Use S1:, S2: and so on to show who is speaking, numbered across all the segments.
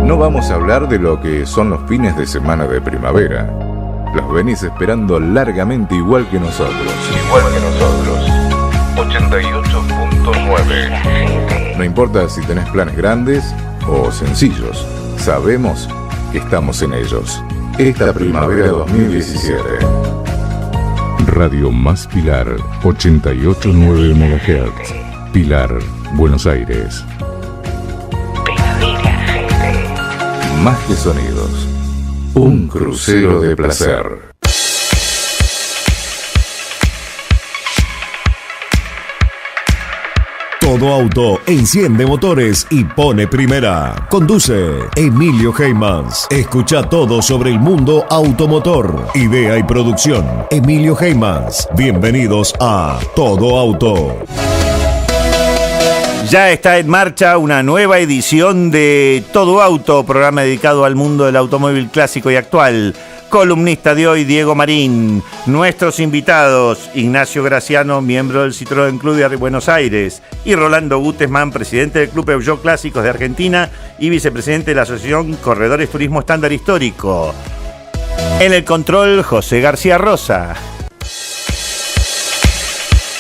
S1: No vamos a hablar de lo que son los fines de semana de primavera. Los venís esperando largamente igual que nosotros. 88.9. No importa si tenés planes grandes o sencillos. Sabemos que estamos en ellos. Esta primavera 2017. Radio Más Pilar, 88.9 MHz. Pilar, Buenos Aires. Más que sonidos, un crucero de placer.
S2: Todo Auto enciende motores y pone primera. Conduce Emilio Heymans. Escucha todo sobre el mundo automotor. Idea y producción Emilio Heymans. Bienvenidos a Todo Auto.
S3: Ya está en marcha una nueva edición de Todo Auto, programa dedicado al mundo del automóvil clásico y actual. Columnista de hoy, Diego Marín. Nuestros invitados, Ignacio Graciano, miembro del Citroën Club de Buenos Aires, y Rolando Gutesman, presidente del Club Peugeot Clásicos de Argentina y vicepresidente de la Asociación Corredores Turismo Estándar Histórico. En el control, José García Rosa.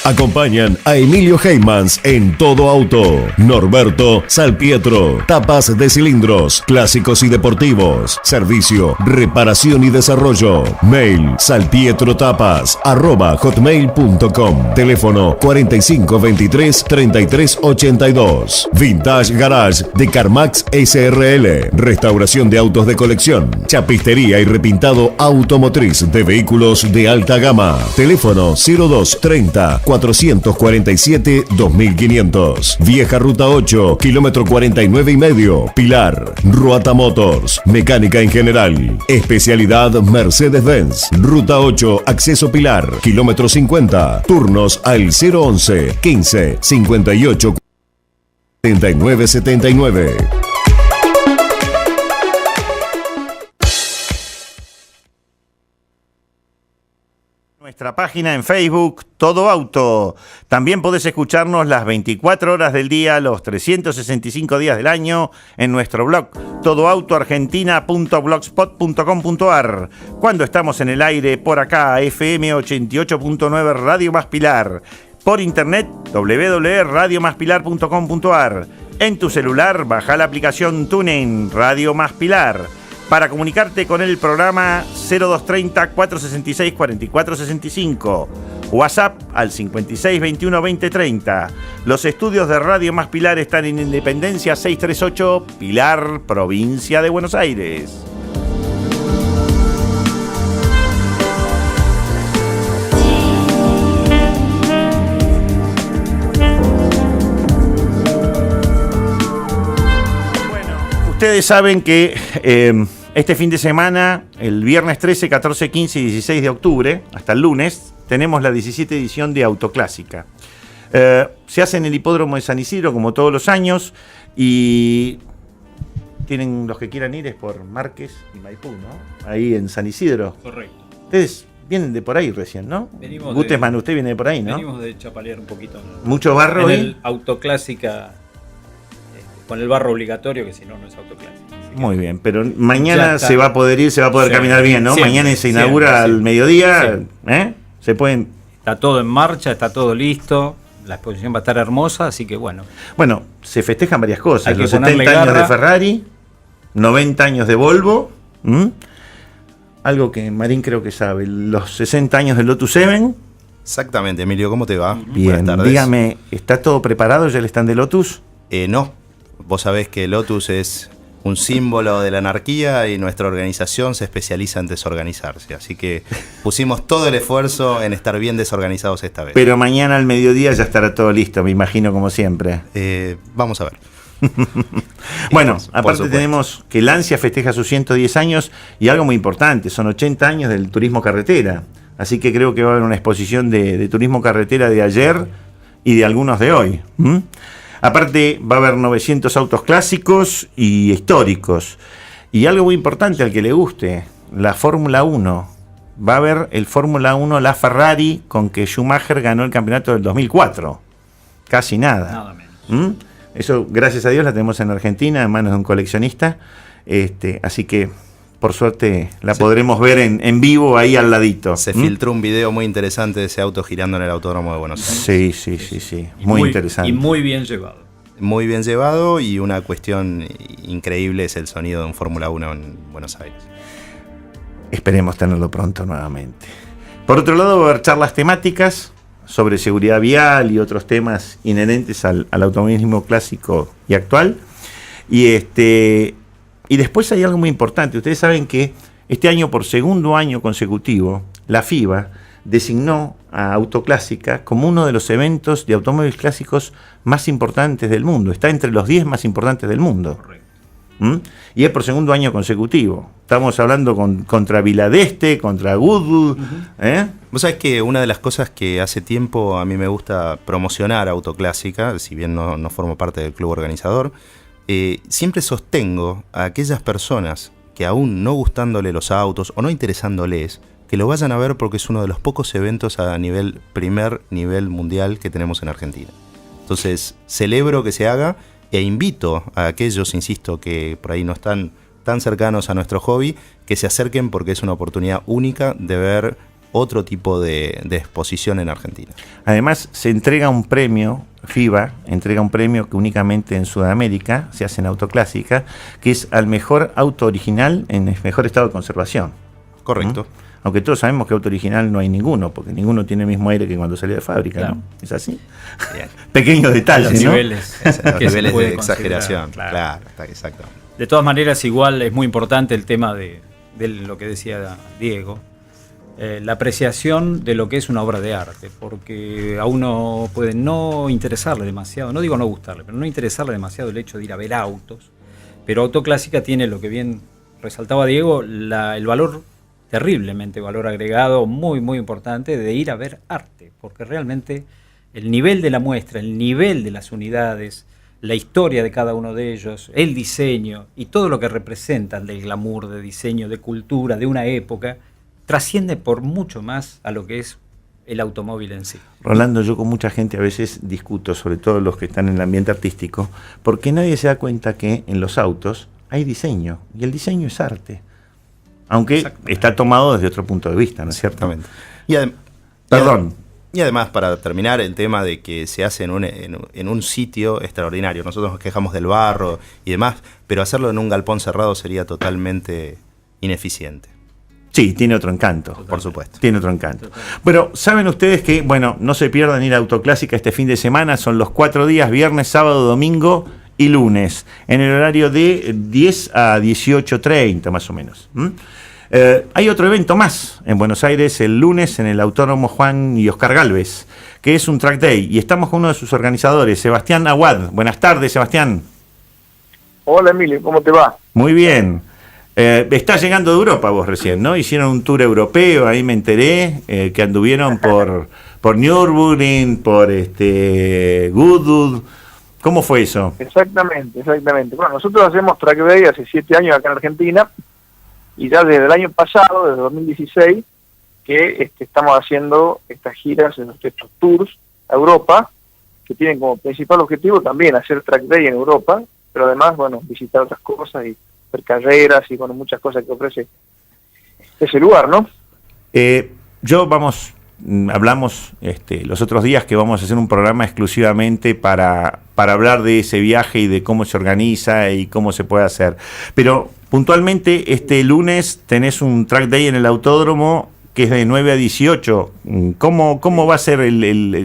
S2: Acompañan a Emilio Heymans en Todo Auto. Norberto Salpietro. Tapas de cilindros, clásicos y deportivos. Servicio, reparación y desarrollo. Mail salpietrotapas@hotmail.com. Teléfono 4523-3382. Vintage Garage de Carmax SRL. Restauración de autos de colección. Chapistería y repintado automotriz de vehículos de alta gama. Teléfono 0230 447-2500. Vieja Ruta 8, kilómetro 49,5. Pilar. Ruata Motors. Mecánica en general. Especialidad Mercedes-Benz. Ruta 8, acceso Pilar. Kilómetro 50. Turnos al 011 15 58 79 79.
S3: Nuestra página en Facebook, Todo Auto. También podés escucharnos las 24 horas del día, los 365 días del año, en nuestro blog, todoautoargentina.blogspot.com.ar. Cuando estamos en el aire, por acá, FM 88.9 Radio Más Pilar. Por internet, www.radiomaspilar.com.ar. En tu celular, baja la aplicación TuneIn, Radio Más Pilar. Para comunicarte con el programa 0230-466-4465. WhatsApp al 5621-2030. Los estudios de Radio Más Pilar están en Independencia 638, Pilar, provincia de Buenos Aires. Bueno, ustedes saben que este fin de semana, el viernes 13, 14, 15 y 16 de octubre, hasta el lunes, tenemos la 17 edición de Autoclásica. Se hace en el hipódromo de San Isidro, como todos los años, y tienen los que quieran ir es por Márquez y Maipú, ¿no? Ahí en San Isidro.
S4: Correcto.
S3: Ustedes vienen de por ahí recién, ¿no?
S4: Venimos
S3: Gutesman, usted viene de por ahí, ¿no?
S4: Venimos de chapalear un poquito.
S3: ¿Mucho barro
S4: en
S3: hoy?
S4: el Autoclásica, con el barro obligatorio, que si no, no es Autoclásica.
S3: Muy bien, pero mañana
S4: está.
S3: se va a poder ir, se va a poder caminar bien, ¿no?
S4: Siempre,
S3: Mañana se inaugura
S4: siempre,
S3: al mediodía,
S4: siempre.
S3: ¿eh? Se pueden...
S4: Está todo en marcha, está todo listo. La exposición va a estar hermosa, así que bueno.
S3: Bueno, se festejan varias cosas.
S4: Hay que
S3: Los 70
S4: ponerle
S3: años de
S4: garra.
S3: Ferrari, 90 años de Volvo, algo que Marín creo que sabe, los 60 años del Lotus 7.
S5: Exactamente, Emilio, ¿cómo te va?
S3: Bien,
S5: Buenas tardes.
S3: dígame, ¿está todo preparado ya el stand de Lotus?
S5: No, vos sabés que Lotus es un símbolo de la anarquía y nuestra organización se especializa en desorganizarse. Así que pusimos todo el esfuerzo en estar bien desorganizados esta vez.
S3: Pero mañana al mediodía ya estará todo listo, me imagino, como siempre.
S5: Vamos a ver.
S3: Bueno,
S5: Por
S3: aparte
S5: supuesto.
S3: tenemos que Lancia festeja sus 110 años y algo muy importante, son 80 años del turismo carretera. Así que creo que va a haber una exposición de turismo carretera de ayer y de algunos de hoy. Aparte va a haber 900 autos clásicos y históricos. Y algo muy importante al que le guste, la Fórmula 1. Va a haber el Fórmula 1, la Ferrari, con que Schumacher ganó el campeonato del 2004. Casi nada.
S4: Nada menos.
S3: Eso, gracias a Dios, la tenemos en Argentina, en manos de un coleccionista. Así que, por suerte, la podremos ver en vivo ahí al ladito.
S5: Se filtró un video muy interesante de ese auto girando en el Autódromo de Buenos Aires.
S3: Sí. Muy interesante.
S4: Y muy bien llevado.
S5: Muy bien llevado, y una cuestión increíble es el sonido de un Fórmula 1 en Buenos Aires.
S3: Esperemos tenerlo pronto nuevamente. Por otro lado, va a haber charlas temáticas sobre seguridad vial y otros temas inherentes al automovilismo clásico y actual. Y después hay algo muy importante. Ustedes saben que este año, por segundo año consecutivo, la FIBA designó a Autoclásica como uno de los eventos de automóviles clásicos más importantes del mundo. Está entre los 10 más importantes del mundo.
S4: Correcto.
S3: Y es por segundo año consecutivo. Estamos hablando contra Vila d'Este, contra Goodwood.
S5: Vos sabés que una de las cosas que hace tiempo a mí me gusta promocionar Autoclásica, si bien no formo parte del club organizador, siempre sostengo a aquellas personas que aún no gustándole los autos o no interesándoles, que lo vayan a ver, porque es uno de los pocos eventos a primer nivel mundial que tenemos en Argentina. Entonces celebro que se haga, e invito a aquellos, insisto, que por ahí no están tan cercanos a nuestro hobby, que se acerquen, porque es una oportunidad única de ver otro tipo de exposición en Argentina.
S3: Además, se entrega un premio, FIBA entrega un premio que únicamente en Sudamérica se hace en Autoclásica, que es al mejor auto original en el mejor estado de conservación.
S5: Correcto.
S3: Aunque todos sabemos que auto original no hay ninguno, porque ninguno tiene el mismo aire que cuando salió de fábrica,
S4: claro.
S3: ¿no? ¿Es así?
S5: Bien.
S3: Pequeños detalles,
S4: Los
S3: ¿no?
S4: niveles,
S5: Los
S4: que se
S5: niveles
S4: puede
S5: de exageración.
S4: considerar,
S5: Claro, exacto.
S4: De todas maneras, igual es muy importante el tema de lo que decía Diego, la apreciación de lo que es una obra de arte, porque a uno puede no interesarle demasiado, no digo no gustarle, pero no interesarle demasiado el hecho de ir a ver autos, pero Autoclásica tiene, lo que bien resaltaba Diego, el valor, terriblemente valor agregado, muy muy importante, de ir a ver arte, porque realmente el nivel de la muestra, el nivel de las unidades, la historia de cada uno de ellos, el diseño y todo lo que representan del glamour, de diseño, de cultura, de una época, trasciende por mucho más a lo que es el automóvil en sí.
S3: Rolando, yo con mucha gente a veces discuto, sobre todo los que están en el ambiente artístico, porque nadie se da cuenta que en los autos hay diseño, y el diseño es arte. Aunque está tomado desde otro punto de vista, ¿no es cierto?
S5: Exactamente.
S3: Perdón.
S5: Y además, para terminar, el tema de que se hace en un sitio extraordinario. Nosotros nos quejamos del barro y demás, pero hacerlo en un galpón cerrado sería totalmente ineficiente.
S3: Sí, tiene otro encanto.
S5: Totalmente. Por supuesto.
S3: Tiene otro encanto. Bueno, saben ustedes que, no se pierdan ir a Autoclásica este fin de semana. Son los 4 días, viernes, sábado, domingo y lunes, en el horario de 10 a 18:30 más o menos. Hay otro evento más en Buenos Aires el lunes en el Autódromo Juan y Oscar Gálvez, que es un track day, y estamos con uno de sus organizadores, Sebastián Aguad. Buenas tardes, Sebastián.
S6: Hola, Emilio, ¿cómo te va?
S3: Muy bien. Estás llegando de Europa vos recién, ¿no? Hicieron un tour europeo, ahí me enteré, que anduvieron por Nürburgring, por Goodwood. ¿Cómo fue eso?
S6: Exactamente. Bueno, nosotros hacemos track day hace 7 años acá en Argentina, y ya desde el año pasado, desde 2016, que estamos haciendo estas giras, estos tours a Europa, que tienen como principal objetivo también hacer track day en Europa, pero además, visitar otras cosas y hacer carreras y muchas cosas que ofrece ese lugar, ¿no?
S3: Hablamos los otros días que vamos a hacer un programa exclusivamente para hablar de ese viaje y de cómo se organiza y cómo se puede hacer. Pero puntualmente este lunes tenés un track day en el autódromo que es de 9 a 18. ¿Cómo va a ser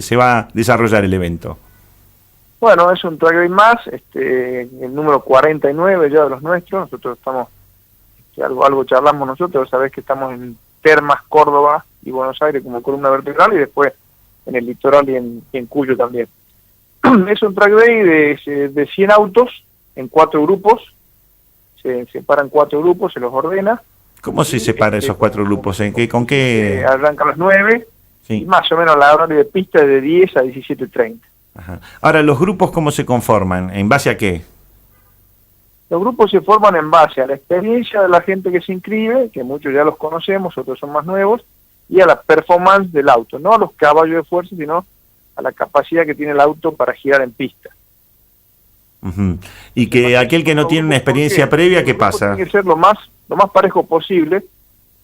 S3: se va a desarrollar el evento?
S6: Bueno, es un track day más, el número 49 ya de los nuestros. Nosotros estamos, algo charlamos nosotros, sabés que estamos en Termas, Córdoba y Buenos Aires como columna vertebral, y después en el litoral y en Cuyo también. Es un track day de 100 autos en 4 grupos, se separan 4 grupos, se los ordena.
S3: ¿Cómo se separa esos 4 grupos? ¿Con qué?
S6: Arrancan a las 9,
S3: sí.
S6: Y más o menos la horario de pista es de 10 a 17:30.
S3: Ajá. Ahora, ¿los grupos cómo se conforman? ¿En base a qué?
S6: Los grupos se forman en base a la experiencia de la gente que se inscribe, que muchos ya los conocemos, otros son más nuevos, y a la performance del auto, no a los caballos de fuerza, sino a la capacidad que tiene el auto para girar en pista.
S3: Ujú. Y que aquel que no tiene una experiencia previa, ¿qué pasa?
S6: Tiene que ser lo más parejo posible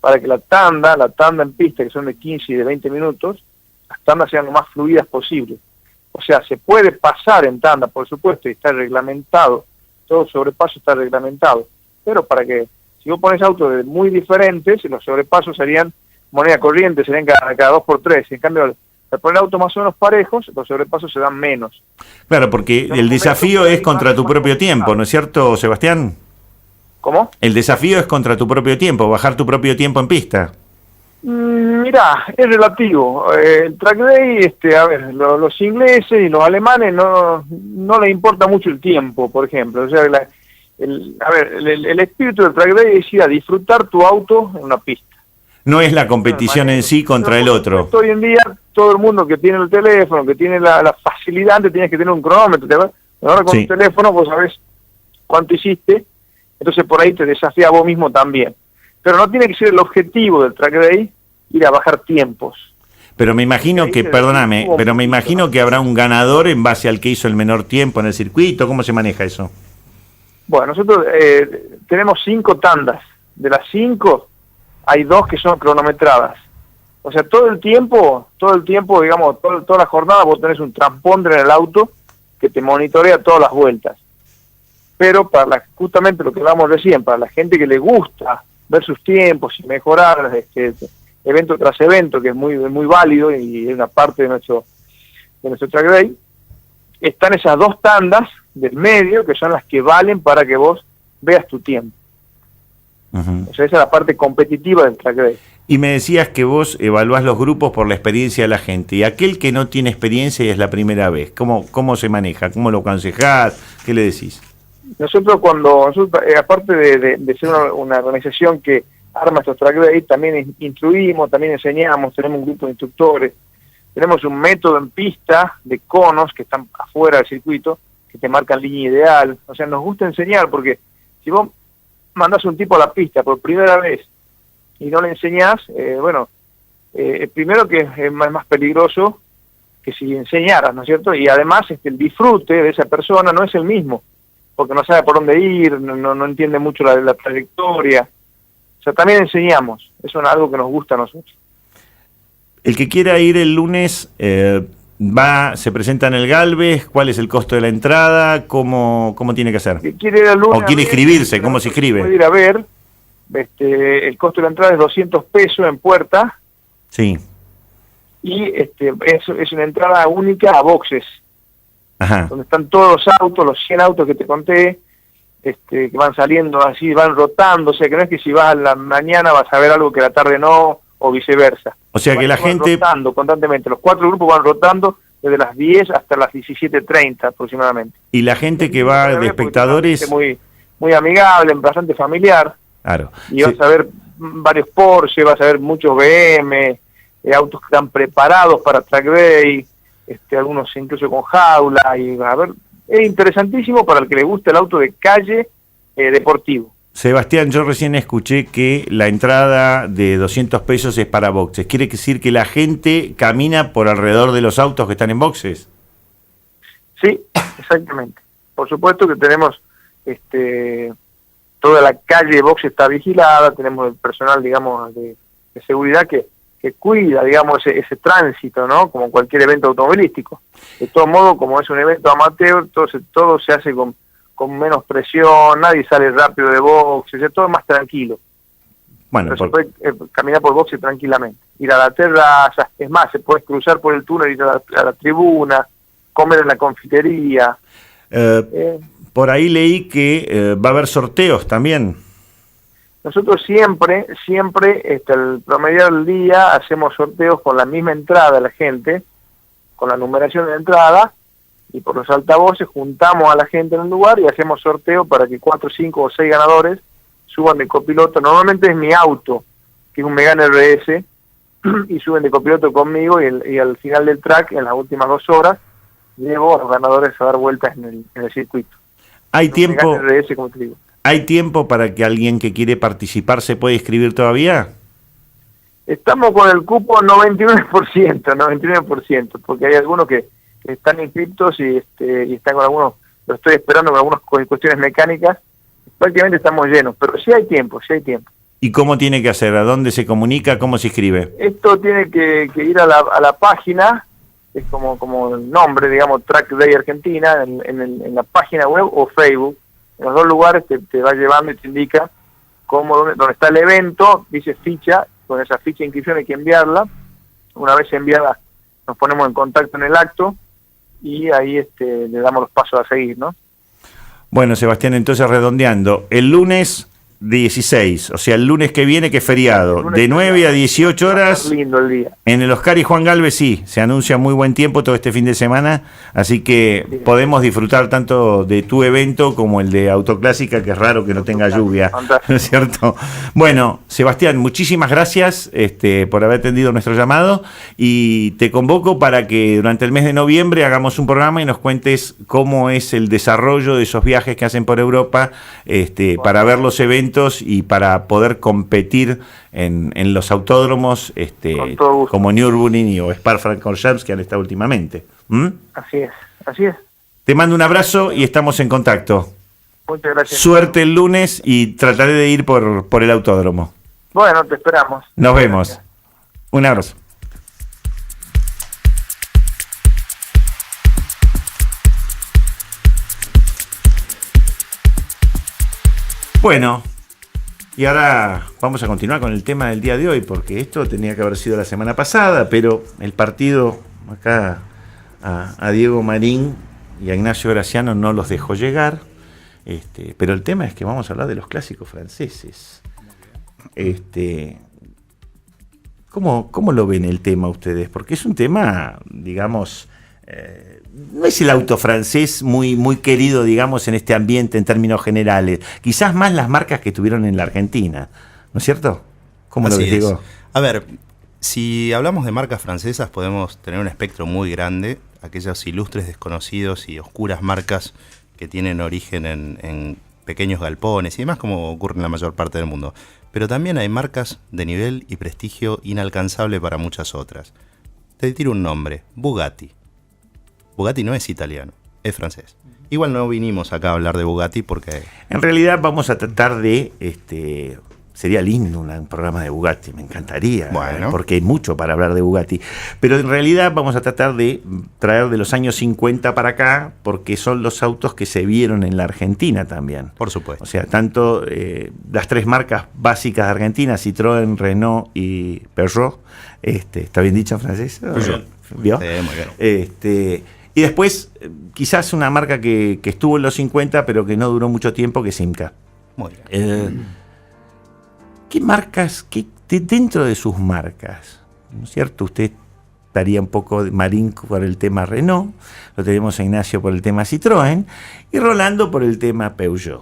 S6: para que la tanda en pista, que son de 15 y de 20 minutos, las tandas sean lo más fluidas posible. O sea, se puede pasar en tanda, por supuesto, y está reglamentado, todo sobrepaso está reglamentado, pero para que, si vos pones autos muy diferentes, los sobrepasos serían moneda corriente, serían cada 2x3, en cambio, al poner autos más o menos parejos, los sobrepasos se dan menos.
S3: Claro, porque el desafío es contra tu propio tiempo, ¿no es cierto, Sebastián?
S6: ¿Cómo?
S3: El desafío es contra tu propio tiempo, bajar tu propio tiempo en pista.
S6: Mirá, es relativo. El track day, a ver, los ingleses y los alemanes no les importa mucho el tiempo, por ejemplo. O sea, el espíritu del track day es ir a disfrutar tu auto en una pista.
S3: No es la competición en sí contra el otro.
S6: Hoy en día, todo el mundo que tiene el teléfono, que tiene la facilidad, antes tienes que tener un cronómetro. Ahora con el teléfono vos sabés cuánto hiciste, entonces por ahí te desafía a vos mismo también. Pero no tiene que ser el objetivo del track day ir a bajar tiempos.
S3: Pero me imagino que, perdóname, pero me imagino que habrá un ganador en base al que hizo el menor tiempo en el circuito. ¿Cómo se maneja eso?
S6: Bueno, nosotros tenemos 5 tandas. De las 5, hay 2 que son cronometradas. O sea, todo el tiempo, digamos, toda la jornada vos tenés un transponder en el auto que te monitorea todas las vueltas. Pero justamente lo que hablamos recién, para la gente que le gusta ver sus tiempos y mejorar evento tras evento, que es muy válido y es una parte de nuestro track day, están esas 2 tandas del medio que son las que valen para que vos veas tu tiempo.
S3: Uh-huh.
S6: O sea, esa es la parte competitiva del track day.
S3: Y me decías que vos evaluás los grupos por la experiencia de la gente. Y aquel que no tiene experiencia y es la primera vez, ¿cómo se maneja? ¿Cómo lo aconsejás? ¿Qué le decís?
S6: Nosotros aparte de ser una organización que arma estos track days, también instruimos, también enseñamos, tenemos un grupo de instructores, tenemos un método en pista de conos que están afuera del circuito, que te marcan línea ideal. O sea, nos gusta enseñar porque si vos mandás un tipo a la pista por primera vez y no le enseñás, primero que es más peligroso que si enseñaras, ¿no es cierto? Y además el disfrute de esa persona no es el mismo, porque no sabe por dónde ir, no entiende mucho la trayectoria. O sea, también enseñamos, eso es algo que nos gusta a nosotros.
S3: El que quiera ir el lunes se presenta en el Galvez. ¿Cuál es el costo de la entrada? ¿Cómo tiene que hacer?
S6: Quiere ir el lunes,
S3: ¿O quiere inscribirse? ¿Cómo se inscribe?
S6: Puede ir a ver. El costo de la entrada es 200 pesos en puerta.
S3: Sí.
S6: Y es una entrada única a boxes.
S3: Ajá.
S6: Donde están todos los autos, los 100 autos que te conté, que van saliendo así, van rotando. O sea, que no es que si vas a la mañana vas a ver algo que a la tarde no, o viceversa.
S3: O sea que la gente...
S6: Van rotando constantemente. Los 4 grupos van rotando desde las 10 hasta las 17:30 aproximadamente.
S3: Y la gente que va de espectadores...
S6: Muy amigable, bastante familiar.
S3: Claro.
S6: Y vas a ver varios Porsche, vas a ver muchos BM, autos que están preparados para track day, algunos incluso con jaula. Y a ver, es interesantísimo para el que le gusta el auto de calle deportivo.
S3: Sebastián, yo recién escuché que la entrada de 200 pesos es para boxes. ¿Quiere decir que la gente camina por alrededor de los autos que están en boxes?
S6: Sí, exactamente. Por supuesto que tenemos toda la calle de boxes está vigilada, tenemos el personal, digamos, de seguridad que cuida, digamos, ese tránsito, ¿no? Como cualquier evento automovilístico. De todo modo, como es un evento amateur, todo se hace con menos presión, nadie sale rápido de boxes, es todo más tranquilo. Bueno, se puede caminar por boxes tranquilamente, ir a la terraza, es más, se puede cruzar por el túnel, ir a la tribuna, comer en la confitería.
S3: Por ahí leí que va a haber sorteos también.
S6: Nosotros siempre, el promedio del día, hacemos sorteos con la misma entrada de la gente, con la numeración de la entrada, y por los altavoces juntamos a la gente en un lugar y hacemos sorteo para que 4, 5 o 6 ganadores suban de copiloto. Normalmente es mi auto, que es un Megane RS, y suben de copiloto conmigo y al final del track, en las últimas 2 horas, llevo a los ganadores a dar vueltas en el circuito.
S3: ¿Hay tiempo?
S6: Megane RS, como te digo.
S3: ¿Hay tiempo para que alguien que quiere participar se pueda inscribir todavía?
S6: Estamos con el cupo 99%, porque hay algunos que están inscriptos y están con algunos lo estoy esperando con algunas cuestiones mecánicas. Prácticamente estamos llenos, pero sí hay tiempo, sí hay tiempo.
S3: ¿Y cómo tiene que hacer? ¿A dónde se comunica? ¿Cómo se inscribe?
S6: Esto tiene que ir a la página, es como el nombre, digamos, Track Day Argentina, en la página web o Facebook. En los dos lugares te va llevando y te indica dónde está el evento, dice ficha, con esa ficha de inscripción hay que enviarla. Una vez enviada nos ponemos en contacto en el acto y ahí le damos los pasos a seguir, ¿no?
S3: Bueno, Sebastián, entonces redondeando, el lunes 16, o sea, el lunes que viene, que es feriado, de 9 a 18 horas,
S6: lindo el día.
S3: En el Oscar y Juan Galvez, sí, se anuncia muy buen tiempo todo este fin de semana, así que
S6: Bien.
S3: podemos disfrutar tanto de tu evento como el de Autoclásica, que es raro que no tenga lluvia,
S6: Fantástico.
S3: ¿no es cierto? Bueno, Sebastián, muchísimas gracias por haber atendido nuestro llamado y te convoco para que durante el mes de noviembre hagamos un programa y nos cuentes cómo es el desarrollo de esos viajes que hacen por Europa, para ver los eventos y para poder competir en los autódromos
S6: Con todo gusto.
S3: como Nürburgring o Spa-Francorchamps que han estado últimamente. ¿Mm?
S6: Así es.
S3: Te mando un abrazo y estamos en contacto.
S6: Muchas gracias.
S3: Suerte el lunes y trataré de ir por el autódromo.
S6: Bueno, te esperamos.
S3: Nos vemos. Un abrazo. Bueno, y ahora vamos a continuar con el tema del día de hoy, porque esto tenía que haber sido la semana pasada, pero el partido acá a Diego Marín y a Ignacio Graciano no los dejó llegar. Pero el tema es que vamos a hablar de los clásicos franceses. ¿Cómo lo ven el tema ustedes? Porque es un tema, digamos, no es el auto francés muy querido, digamos, en este ambiente en términos generales. Quizás más las marcas que tuvieron en la Argentina, ¿no es cierto? ¿Cómo lo ves, Diego?
S5: A ver, si hablamos de marcas francesas podemos tener un espectro muy grande, aquellos ilustres desconocidos y oscuras marcas que tienen origen en pequeños galpones y demás, como ocurre en la mayor parte del mundo. Pero también hay marcas de nivel y prestigio inalcanzable para muchas otras. Te tiro un nombre, Bugatti. Bugatti no es italiano, es francés. Igual no vinimos acá a hablar de Bugatti porque...
S3: En realidad vamos a tratar de... sería lindo un programa de Bugatti, me encantaría,
S5: Bueno.
S3: porque hay mucho para hablar de Bugatti. Pero en realidad vamos a tratar de traer de los años 50 para acá, porque son los autos que se vieron en la Argentina también.
S5: Por supuesto.
S3: O sea, tanto las tres marcas básicas de Argentina, Citroën, Renault y Peugeot. ¿Está bien dicho en francés?
S5: Peugeot.
S3: ¿Vio?
S5: Sí, muy bien.
S3: Y después, quizás una marca que estuvo en los 50, pero que no duró mucho tiempo, que es Simca.
S5: Muy bien.
S3: ¿Qué marcas, dentro de sus marcas, ¿no es cierto? Usted estaría un poco de Marín por el tema Renault, lo tenemos a Ignacio por el tema Citroën y Rolando por el tema Peugeot.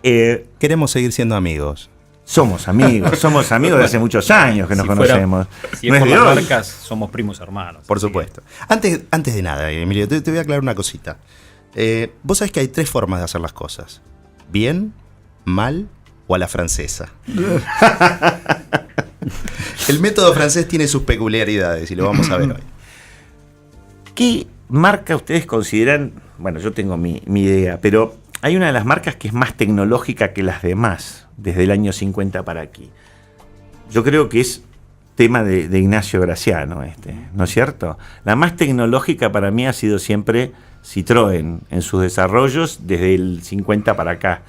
S5: Queremos seguir siendo amigos.
S3: Somos amigos de hace muchos años que nos conocemos.
S4: Si
S3: No
S4: es
S3: es
S4: por
S3: de
S4: las
S3: hoy.
S4: marcas, somos primos hermanos.
S5: Por
S4: así
S5: supuesto. Antes de nada, Emilio, te voy a aclarar una cosita. Vos sabés que hay tres formas de hacer las cosas. Bien, mal o a la francesa. El método francés tiene sus peculiaridades y lo vamos a ver hoy.
S3: ¿Qué marca ustedes consideran? Bueno, yo tengo mi idea, pero hay una de las marcas que es más tecnológica que las demás, desde el año 50 para aquí. Yo creo que es tema de Ignacio Graciano, ¿no es cierto? La más tecnológica para mí ha sido siempre Citroën en sus desarrollos desde el 50 para acá.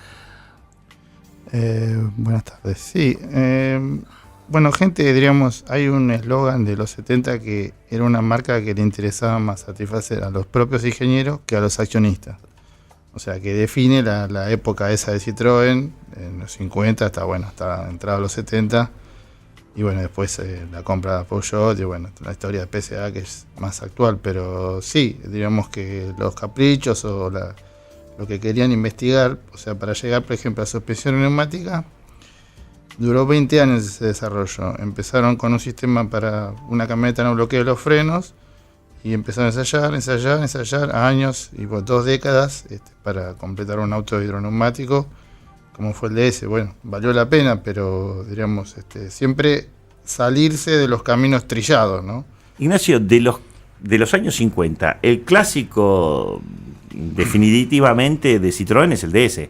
S7: Buenas tardes. Sí, bueno, gente, diríamos, hay un eslogan de los 70 que era una marca que le interesaba más satisfacer a los propios ingenieros que a los accionistas. O sea, que define la época esa de Citroën, en los 50 hasta entrado a los 70. Y bueno, después la compra de Peugeot y bueno, la historia de PSA que es más actual. Pero sí, diríamos que los caprichos o lo que querían investigar, o sea, para llegar, por ejemplo, a suspensión neumática, duró 20 años ese desarrollo. Empezaron con un sistema para una camioneta no bloqueo los frenos y empezaron a ensayar años y 2 décadas para completar un auto hidroneumático como fue el DS. Bueno, valió la pena, pero diríamos siempre salirse de los caminos trillados, ¿no?
S3: Ignacio, de los de los años 50, el clásico definitivamente de Citroën es el DS.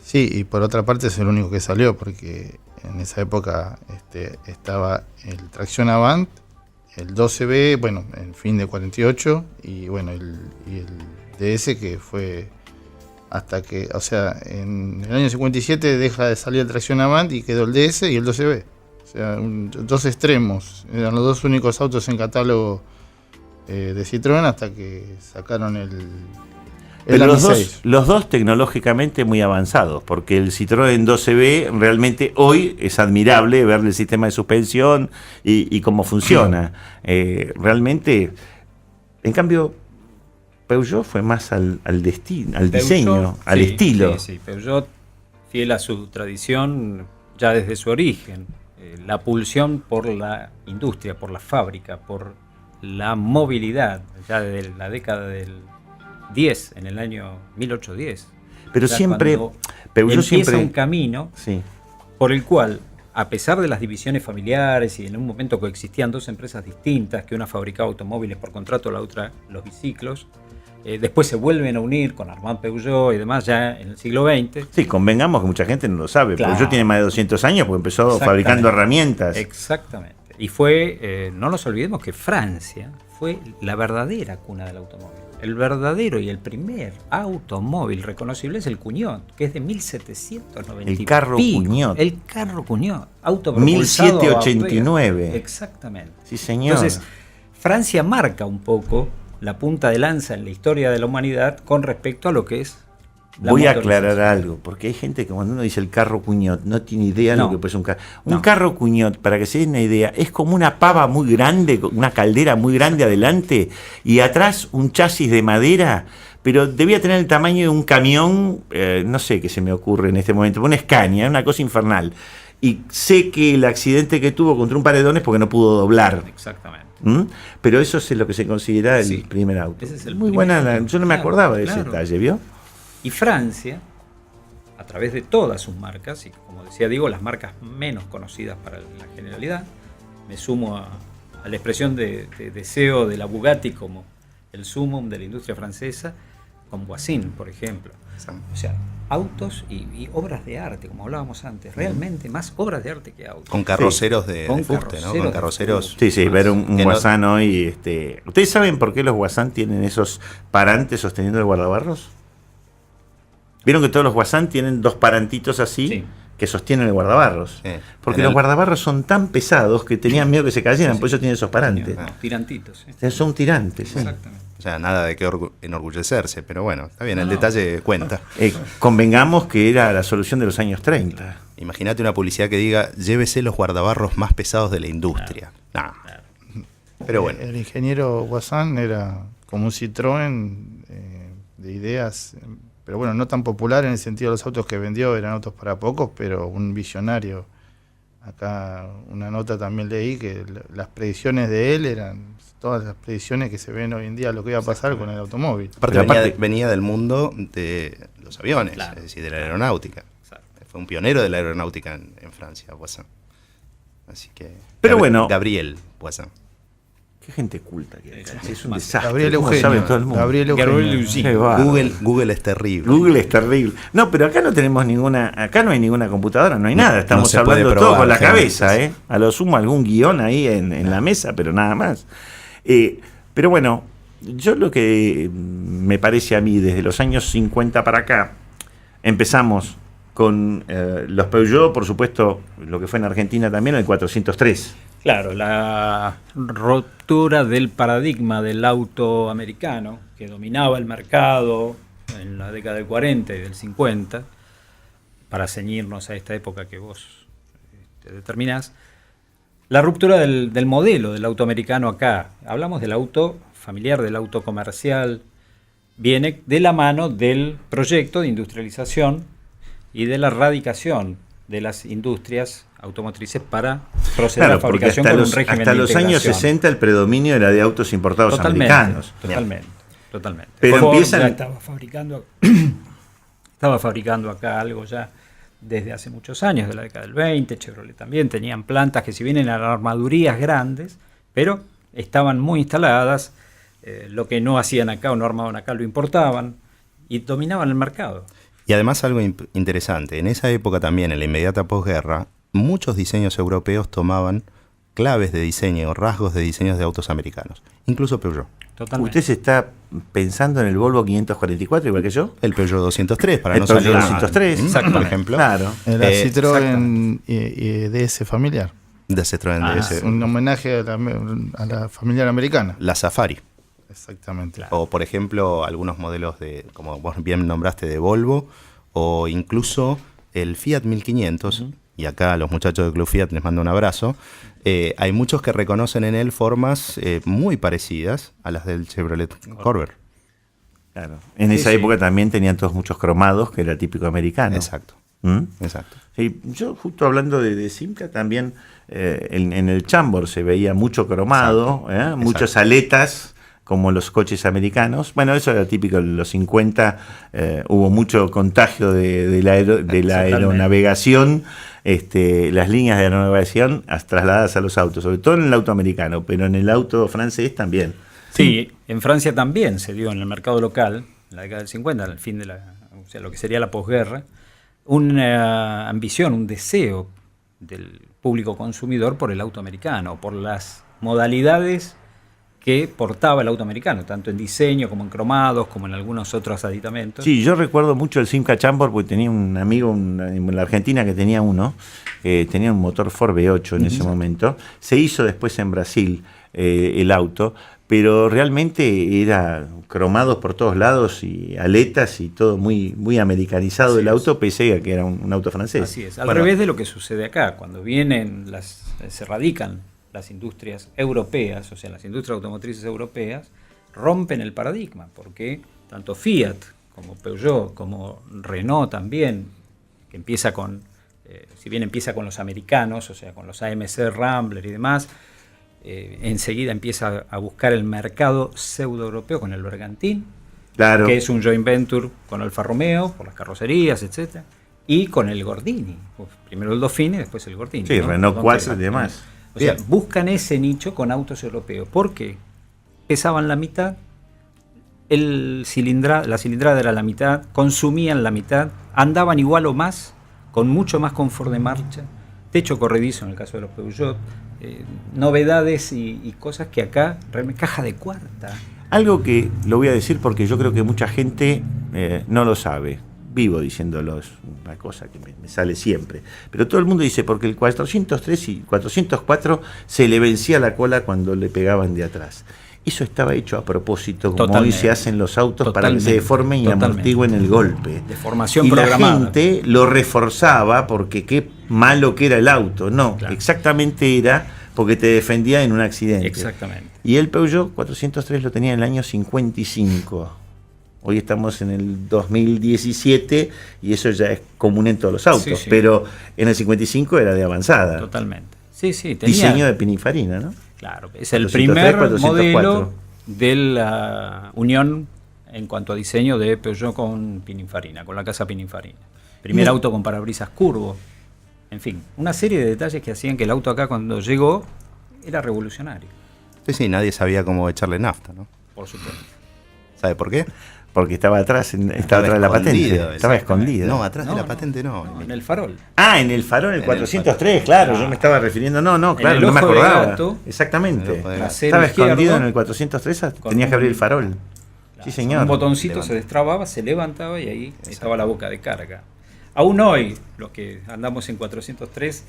S7: Sí, y por otra parte es el único que salió, porque en esa época estaba el Tracción Avant, el 12B, bueno, en fin de 48, y bueno, y el DS, que fue hasta que, o sea, en el año 57 deja de salir el Tracción Avant y quedó el DS y el 12B. O sea, dos extremos, eran los dos únicos autos en catálogo de Citroën hasta que sacaron
S3: Pero
S7: AMI6.
S3: los dos tecnológicamente muy avanzados, porque el Citroën 12B realmente hoy es admirable ver el sistema de suspensión y cómo funciona. Realmente, en cambio, Peugeot fue más al destino, al diseño, al estilo.
S4: Sí, Peugeot, fiel a su tradición ya desde su origen, la pulsión por la industria, por la fábrica, por la movilidad, ya desde la década del 10, en el año 1810.
S3: Pero siempre, Peugeot siempre
S4: un camino por el cual, a pesar de las divisiones familiares y en un momento coexistían dos empresas distintas, que una fabricaba automóviles por contrato, la otra los biciclos, después se vuelven a unir con Armand Peugeot y demás ya en el siglo XX.
S3: Sí, convengamos que mucha gente no lo sabe.
S4: Claro.
S3: Peugeot tiene más de 200 años porque empezó fabricando herramientas.
S4: Exactamente. Y fue, no nos olvidemos que Francia fue la verdadera cuna del automóvil. El verdadero y el primer automóvil reconocible es el Cugnot, que es de 1790.
S3: El carro Cugnot.
S4: El carro Cugnot. Auto propulsado
S3: 1789.
S4: Exactamente.
S3: Sí, señor.
S4: Entonces, Francia marca un poco la punta de lanza en la historia de la humanidad con respecto a lo que es la
S3: Voy a
S4: motorización.
S3: aclarar algo, porque hay gente que cuando uno dice el carro Cugnot no tiene idea de lo que puede ser un carro. Un
S4: No.
S3: carro Cugnot, para que se den una idea, es como una pava muy grande, una caldera muy grande adelante y atrás un chasis de madera, pero debía tener el tamaño de un camión, no sé qué se me ocurre en este momento, una Scania, una cosa infernal. Y sé que el accidente que tuvo contra un paredón es porque no pudo doblar.
S4: Exactamente.
S3: Pero eso es lo que se considera el primer auto.
S4: Ese es el
S3: muy
S4: primer
S3: buena,
S4: auto.
S3: yo no me
S4: Claro,
S3: acordaba de ese
S4: claro.
S3: detalle, ¿vio?
S4: Y Francia, a través de todas sus marcas, y como decía Diego, las marcas menos conocidas para la generalidad, me sumo a la expresión de deseo de la Bugatti como el sumum de la industria francesa, con Voisin, por ejemplo. O sea, autos y obras de arte, como hablábamos antes, realmente más obras de arte que autos.
S5: Con carroceros de
S4: Con
S5: fuste, ¿no?
S4: carroceros
S5: Con
S4: de
S5: carroceros.
S3: Sí, ver un
S5: Que no-
S3: Guasán hoy. ¿Ustedes saben por qué los Guasán tienen esos parantes sosteniendo el guardabarros? ¿Vieron que todos los Guasán tienen dos parantitos así
S4: Sí.
S3: que sostienen el guardabarros?
S5: Sí.
S3: Porque
S5: En
S3: los
S5: el-
S3: guardabarros son tan pesados que tenían miedo que se cayeran, por eso tienen esos parantes.
S4: Unos tirantitos. ¿sí?
S3: Son tirantes. sí.
S4: Exactamente.
S5: O sea, nada de qué enorgullecerse, pero bueno, está bien, el
S4: No.
S5: detalle cuenta.
S3: Convengamos que era la solución de los años 30.
S5: Imagínate una publicidad que diga, llévese los guardabarros más pesados de la industria. Nah. Pero bueno,
S7: El ingeniero Voisin era como un Citroën de ideas, pero bueno, no tan popular en el sentido de los autos que vendió, eran autos para pocos, pero un visionario. Acá una nota también leí que las predicciones de él eran todas las predicciones que se ven hoy en día, lo que iba a pasar con el automóvil.
S5: aparte,
S3: Pero aparte-
S5: venía del mundo de los aviones,
S4: Claro.
S5: es decir, de la aeronáutica.
S4: Exacto.
S5: Fue un pionero de la aeronáutica en Francia, Voisin. Así que.
S3: Pero bueno.
S5: Gabriel Voisin.
S3: Qué gente culta que hay acá. Es un
S4: Más.
S3: desastre.
S7: Gabriel
S3: ¿Cómo
S7: Eugenio.
S3: sabe todo el mundo?
S7: Gabriel
S4: Gabriel
S7: Eugenio.
S4: Eugenio.
S3: Qué bárbaro.
S5: Google es terrible.
S3: Google es terrible. No, pero acá no tenemos ninguna, acá no hay ninguna computadora, no hay nada. Estamos
S5: no se puede
S3: hablando todo
S5: probar,
S3: con la
S5: generalmente,
S3: cabeza,
S5: sí.
S3: ¿eh? A lo sumo algún guión ahí en la mesa, pero nada más. Pero bueno, yo lo que me parece a mí, desde los años 50 para acá, empezamos con los Peugeot, por supuesto, lo que fue en Argentina también, el 403.
S4: Claro, la ruptura del paradigma del auto americano que dominaba el mercado en la década del 40 y del 50, para ceñirnos a esta época que vos determinás, la ruptura del modelo del auto americano acá. Hablamos del auto familiar, del auto comercial, viene de la mano del proyecto de industrialización y de la erradicación de las industrias automotrices para proceder a la
S3: Claro, porque
S4: fabricación
S3: hasta
S4: con
S3: los,
S4: un régimen
S3: hasta
S4: de
S3: los años
S4: integración.
S3: 60 el predominio era de autos importados americanos.
S4: Totalmente.
S3: Pero
S4: Ford
S3: empiezan-
S4: ya estaba fabricando acá algo ya desde hace muchos años, de la década del 20, Chevrolet también, tenían plantas que si bien eran armadurías grandes, pero estaban muy instaladas lo que no hacían acá o no armaban acá lo importaban y dominaban el mercado.
S5: Y además algo interesante, en esa época también, en la inmediata posguerra, muchos diseños europeos tomaban claves de diseño, rasgos de diseños de autos americanos, incluso Peugeot.
S3: ¿Usted se está pensando en el Volvo 544 igual que yo?
S5: El Peugeot 203, para
S3: el
S5: no
S3: Peugeot
S5: salir
S3: 203,
S5: por ejemplo.
S3: Claro.
S7: El Citroën DS familiar.
S5: De Citroën DS.
S7: Un homenaje a la familiar americana.
S5: La Safari.
S7: Exactamente.
S5: O, por ejemplo, algunos modelos de, como vos bien nombraste, de Volvo, o incluso el Fiat 1500, y acá a los muchachos del Club Fiat les mando un abrazo. Hay muchos que reconocen en él formas muy parecidas a las del Chevrolet Corvair.
S3: Claro. En esa época también tenían todos muchos cromados, que era típico americano.
S5: Exacto. Exacto.
S3: Sí, yo justo hablando de Simca también, en el Chambord se veía mucho cromado, muchas aletas, como los coches americanos. Bueno, eso era típico en los 50, hubo mucho contagio de la aeronavegación, las líneas de aeronavegación trasladadas a los autos, sobre todo en el auto americano, pero en el auto francés también.
S4: Sí, en Francia también se dio en el mercado local, en la década del 50, al fin de lo que sería la posguerra, una ambición, un deseo del público consumidor por el auto americano, por las modalidades que portaba el auto americano, tanto en diseño como en cromados, como en algunos otros aditamentos.
S3: Sí, yo recuerdo mucho el Simca Chambord porque tenía un amigo en la Argentina que tenía uno, tenía un motor Ford V8 en ese momento. Se hizo después en Brasil el auto, pero realmente era cromados por todos lados y aletas y todo muy, muy americanizado el auto, pese a que era un auto francés.
S4: Así es, al revés de lo que sucede acá, cuando se radican las industrias europeas, o sea, las industrias automotrices europeas, rompen el paradigma, porque tanto Fiat como Peugeot, como Renault también, que empieza con, si bien empieza con los americanos, o sea, con los AMC, Rambler y demás, enseguida empieza a buscar el mercado pseudo-europeo con el Bergantín,
S3: claro,
S4: que es un joint venture con Alfa Romeo, por las carrocerías, etc. Y con el Gordini, primero el Dauphine y después el Gordini.
S3: Sí,
S4: ¿no?
S3: Renault 4 y demás.
S4: O sea, buscan ese nicho con autos europeos. ¿Por qué? Pesaban la mitad, la cilindrada era la mitad, consumían la mitad, andaban igual o más, con mucho más confort de marcha, techo corredizo en el caso de los Peugeot, novedades y cosas que acá, caja de cuarta.
S3: Algo que lo voy a decir porque yo creo que mucha gente no lo sabe. Vivo diciéndolo, es una cosa que me sale siempre. Pero todo el mundo dice, porque el 403 y 404 se le vencía la cola cuando le pegaban de atrás. Eso estaba hecho a propósito, como hoy se hacen los autos, para que se deformen y amortigüen el golpe.
S4: Deformación
S3: y
S4: programada.
S3: La gente lo reforzaba porque qué malo que era el auto. No, claro, exactamente era porque te defendía en un accidente.
S4: Exactamente.
S3: Y el Peugeot 403 lo tenía en el año 55. Hoy estamos en el 2017 y eso ya es común en todos los autos, pero en el 55 era de avanzada.
S4: Totalmente. Sí, tenía
S3: diseño de Pininfarina, ¿no?
S4: Claro, es el primer modelo de la unión en cuanto a diseño de Peugeot con Pininfarina, con la casa Pininfarina. Primer auto con parabrisas curvo. En fin, una serie de detalles que hacían que el auto acá cuando llegó era revolucionario.
S5: Sí, nadie sabía cómo echarle nafta, ¿no?
S4: Por supuesto.
S5: ¿Sabe por qué?
S3: Porque estaba atrás de la patente. Estaba escondido.
S5: No, atrás de la patente no.
S4: En el farol.
S3: Ah, en el farol, en el 403, claro. Yo me estaba refiriendo. No, claro, no me acordaba. Gato, exactamente. Estaba escondido en el 403, tenías que abrir el farol.
S4: Claro,
S3: sí, señor.
S4: Un botoncito se destrababa, se levantaba y ahí estaba la boca de carga. Aún hoy, los que andamos en 403,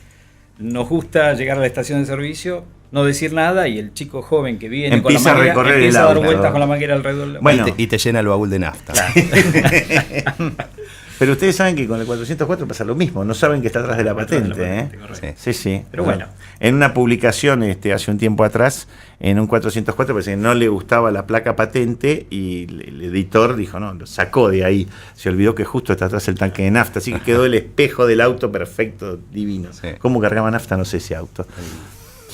S4: nos gusta llegar a la estación de servicio, no decir nada y el chico joven que viene
S3: empieza
S4: con la manguera, empieza a dar vueltas con la manguera
S5: alrededor. Bueno, y te llena el baúl de nafta.
S4: Claro.
S3: Pero ustedes saben que con el 404 pasa lo mismo, no saben que está atrás de la patente. Sí.
S4: Pero bueno.
S3: En una publicación hace un tiempo atrás, en un 404, parece que no le gustaba la placa patente y el editor dijo, no, lo sacó de ahí. Se olvidó que justo está atrás el tanque de nafta, así que quedó el espejo del auto perfecto, divino. Sí. ¿Cómo cargaba nafta? No sé ese auto.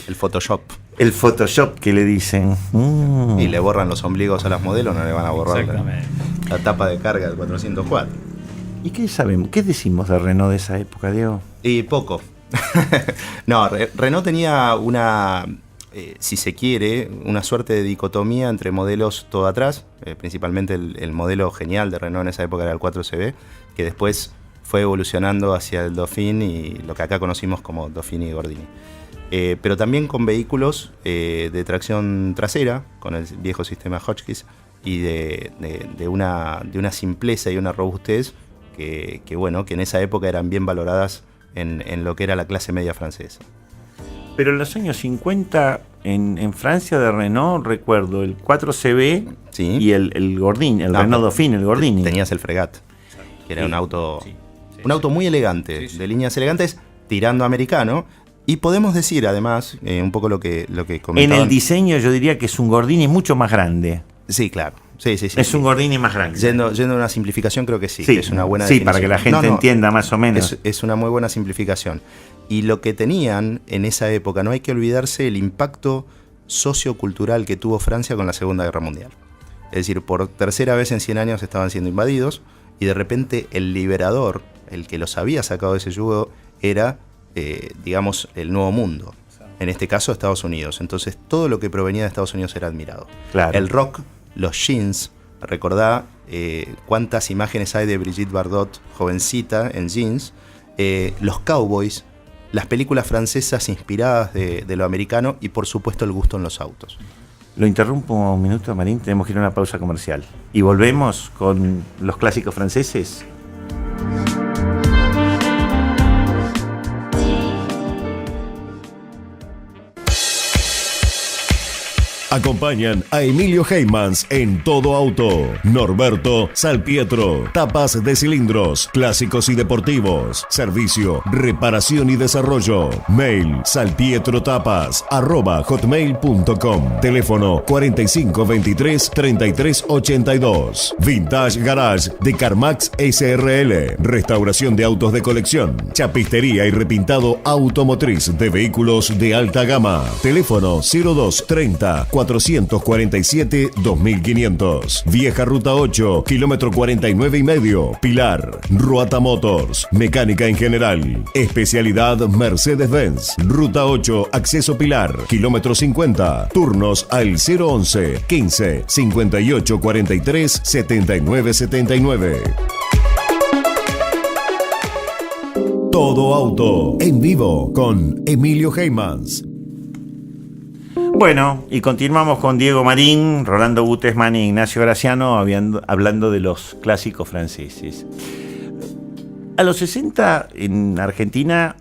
S5: El Photoshop.
S3: El Photoshop que le dicen.
S5: Y le borran los ombligos a las modelos, no le van a borrar la tapa de carga del 404.
S3: ¿Y qué sabemos? ¿Qué decimos de Renault de esa época, Diego?
S5: Y poco. No, Renault tenía una si se quiere, una suerte de dicotomía entre modelos todo atrás, principalmente el modelo genial de Renault en esa época era el 4CV, que después fue evolucionando hacia el Dauphine y lo que acá conocimos como Dauphine y Gordini. Pero también con vehículos de tracción trasera, con el viejo sistema Hotchkiss, y de una simpleza y una robustez que en esa época eran bien valoradas en lo que era la clase media francesa.
S3: Pero en los años 50, en Francia de Renault, recuerdo el 4CV
S5: Sí.
S3: y el Gordini, el Renault Dauphine, el Gordini.
S5: Tenías el Fregat, que era
S3: Sí,
S5: un auto
S3: sí, sí,
S5: un auto muy elegante, de líneas elegantes, tirando americano. Y podemos decir, además, un poco lo que comentaban.
S3: En el diseño yo diría que es un Gordini mucho más grande.
S5: Sí, claro. Sí.
S3: Es un Gordini más grande.
S5: Yendo a una simplificación, creo que sí, que es una buena
S3: sí,
S5: definición.
S3: para que la gente entienda más o menos.
S5: Es una muy buena simplificación. Y lo que tenían en esa época, no hay que olvidarse el impacto sociocultural que tuvo Francia con la Segunda Guerra Mundial. Es decir, por tercera vez en 100 años estaban siendo invadidos y de repente el liberador, el que los había sacado de ese yugo, era, digamos, el nuevo mundo. En este caso, Estados Unidos. Entonces, todo lo que provenía de Estados Unidos era admirado.
S3: Claro.
S5: El rock, los jeans, recordá cuántas imágenes hay de Brigitte Bardot, jovencita, en jeans, los cowboys, las películas francesas inspiradas de lo americano y, por supuesto, el gusto en los autos.
S3: Lo interrumpo un minuto, Marín, tenemos que ir a una pausa comercial. Y volvemos con los clásicos franceses.
S2: Acompañan a Emilio Heymans en Todo Auto. Norberto Salpietro. Tapas de cilindros, clásicos y deportivos. Servicio, reparación y desarrollo. Mail salpietrotapas@hotmail.com. Teléfono 4523-3382. Vintage Garage de Carmax SRL. Restauración de autos de colección. Chapistería y repintado automotriz de vehículos de alta gama. Teléfono 0230 447-2500. Vieja Ruta 8, kilómetro 49,5. Pilar. Ruata Motors. Mecánica en general. Especialidad Mercedes-Benz. Ruta 8, acceso Pilar. Kilómetro 50. Turnos al 011 15 58 43 79 79. Todo Auto. En vivo con Emilio Heymans.
S3: Bueno, y continuamos con Diego Marín, Rolando Gutesman y Ignacio Graciano hablando de los clásicos franceses. A los 60 en Argentina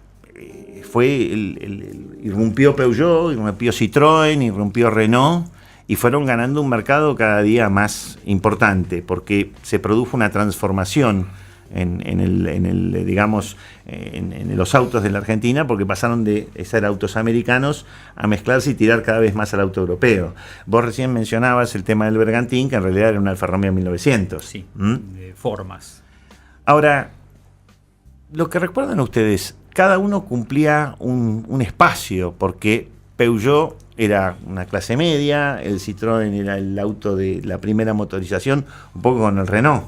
S3: irrumpió Peugeot, irrumpió Citroën, irrumpió Renault y fueron ganando un mercado cada día más importante porque se produjo una transformación en los autos de la Argentina, porque pasaron de ser autos americanos a mezclarse y tirar cada vez más al auto europeo. Vos recién mencionabas el tema del Bergantín, que en realidad era un Alfa Romeo 1900.
S4: Sí, de formas.
S3: Ahora, lo que recuerdan ustedes, cada uno cumplía un espacio, porque Peugeot era una clase media, el Citroën era el auto de la primera motorización, un poco con el Renault.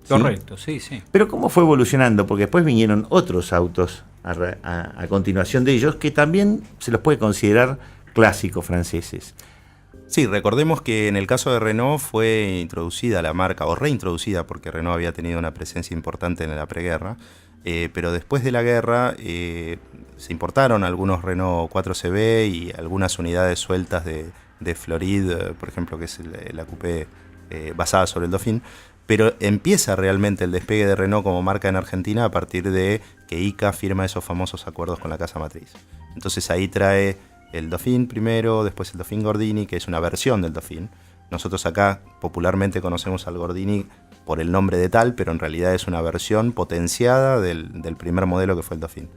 S4: Correcto, sí.
S3: Pero ¿cómo fue evolucionando? Porque después vinieron otros autos a continuación de ellos que también se los puede considerar clásicos franceses.
S5: Sí, recordemos que en el caso de Renault fue introducida la marca, o reintroducida, porque Renault había tenido una presencia importante en la preguerra, pero después de la guerra se importaron algunos Renault 4CV y algunas unidades sueltas de Floride, por ejemplo, que es la coupé basada sobre el Dauphine. Pero empieza realmente el despegue de Renault como marca en Argentina a partir de que ICA firma esos famosos acuerdos con la casa matriz. Entonces ahí trae el Dauphine primero, después el Dauphine Gordini, que es una versión del Dauphine. Nosotros acá popularmente conocemos al Gordini por el nombre de tal, pero en realidad es una versión potenciada del primer modelo que fue el Dauphine.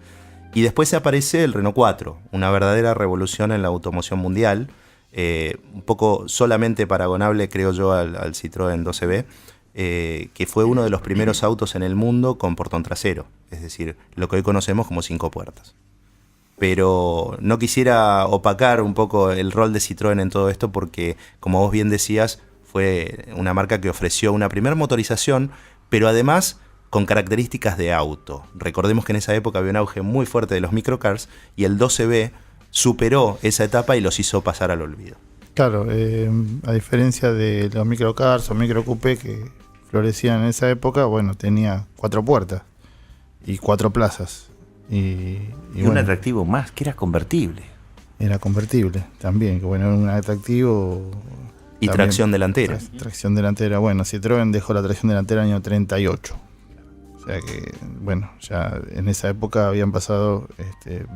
S5: Y después aparece el Renault 4, una verdadera revolución en la automoción mundial, un poco solamente paragonable, creo yo, al Citroën 12B, que fue uno de los primeros autos en el mundo con portón trasero, es decir, lo que hoy conocemos como 5 puertas. Pero no quisiera opacar un poco el rol de Citroën en todo esto porque, como vos bien decías, fue una marca que ofreció una primera motorización, pero además con características de auto. Recordemos que en esa época había un auge muy fuerte de los microcars y el 12B superó esa etapa y los hizo pasar al olvido.
S7: Claro, a diferencia de los microcars o microcoupé que florecían en esa época, bueno, tenía 4 puertas y 4 plazas. Y
S3: un
S7: bueno,
S3: atractivo más, que era convertible.
S7: era convertible también, que bueno, era un atractivo.
S5: Y
S7: también,
S5: tracción delantera.
S7: Tracción delantera, bueno, Citroën dejó la tracción delantera en el año 38. O sea que, bueno, ya en esa época habían pasado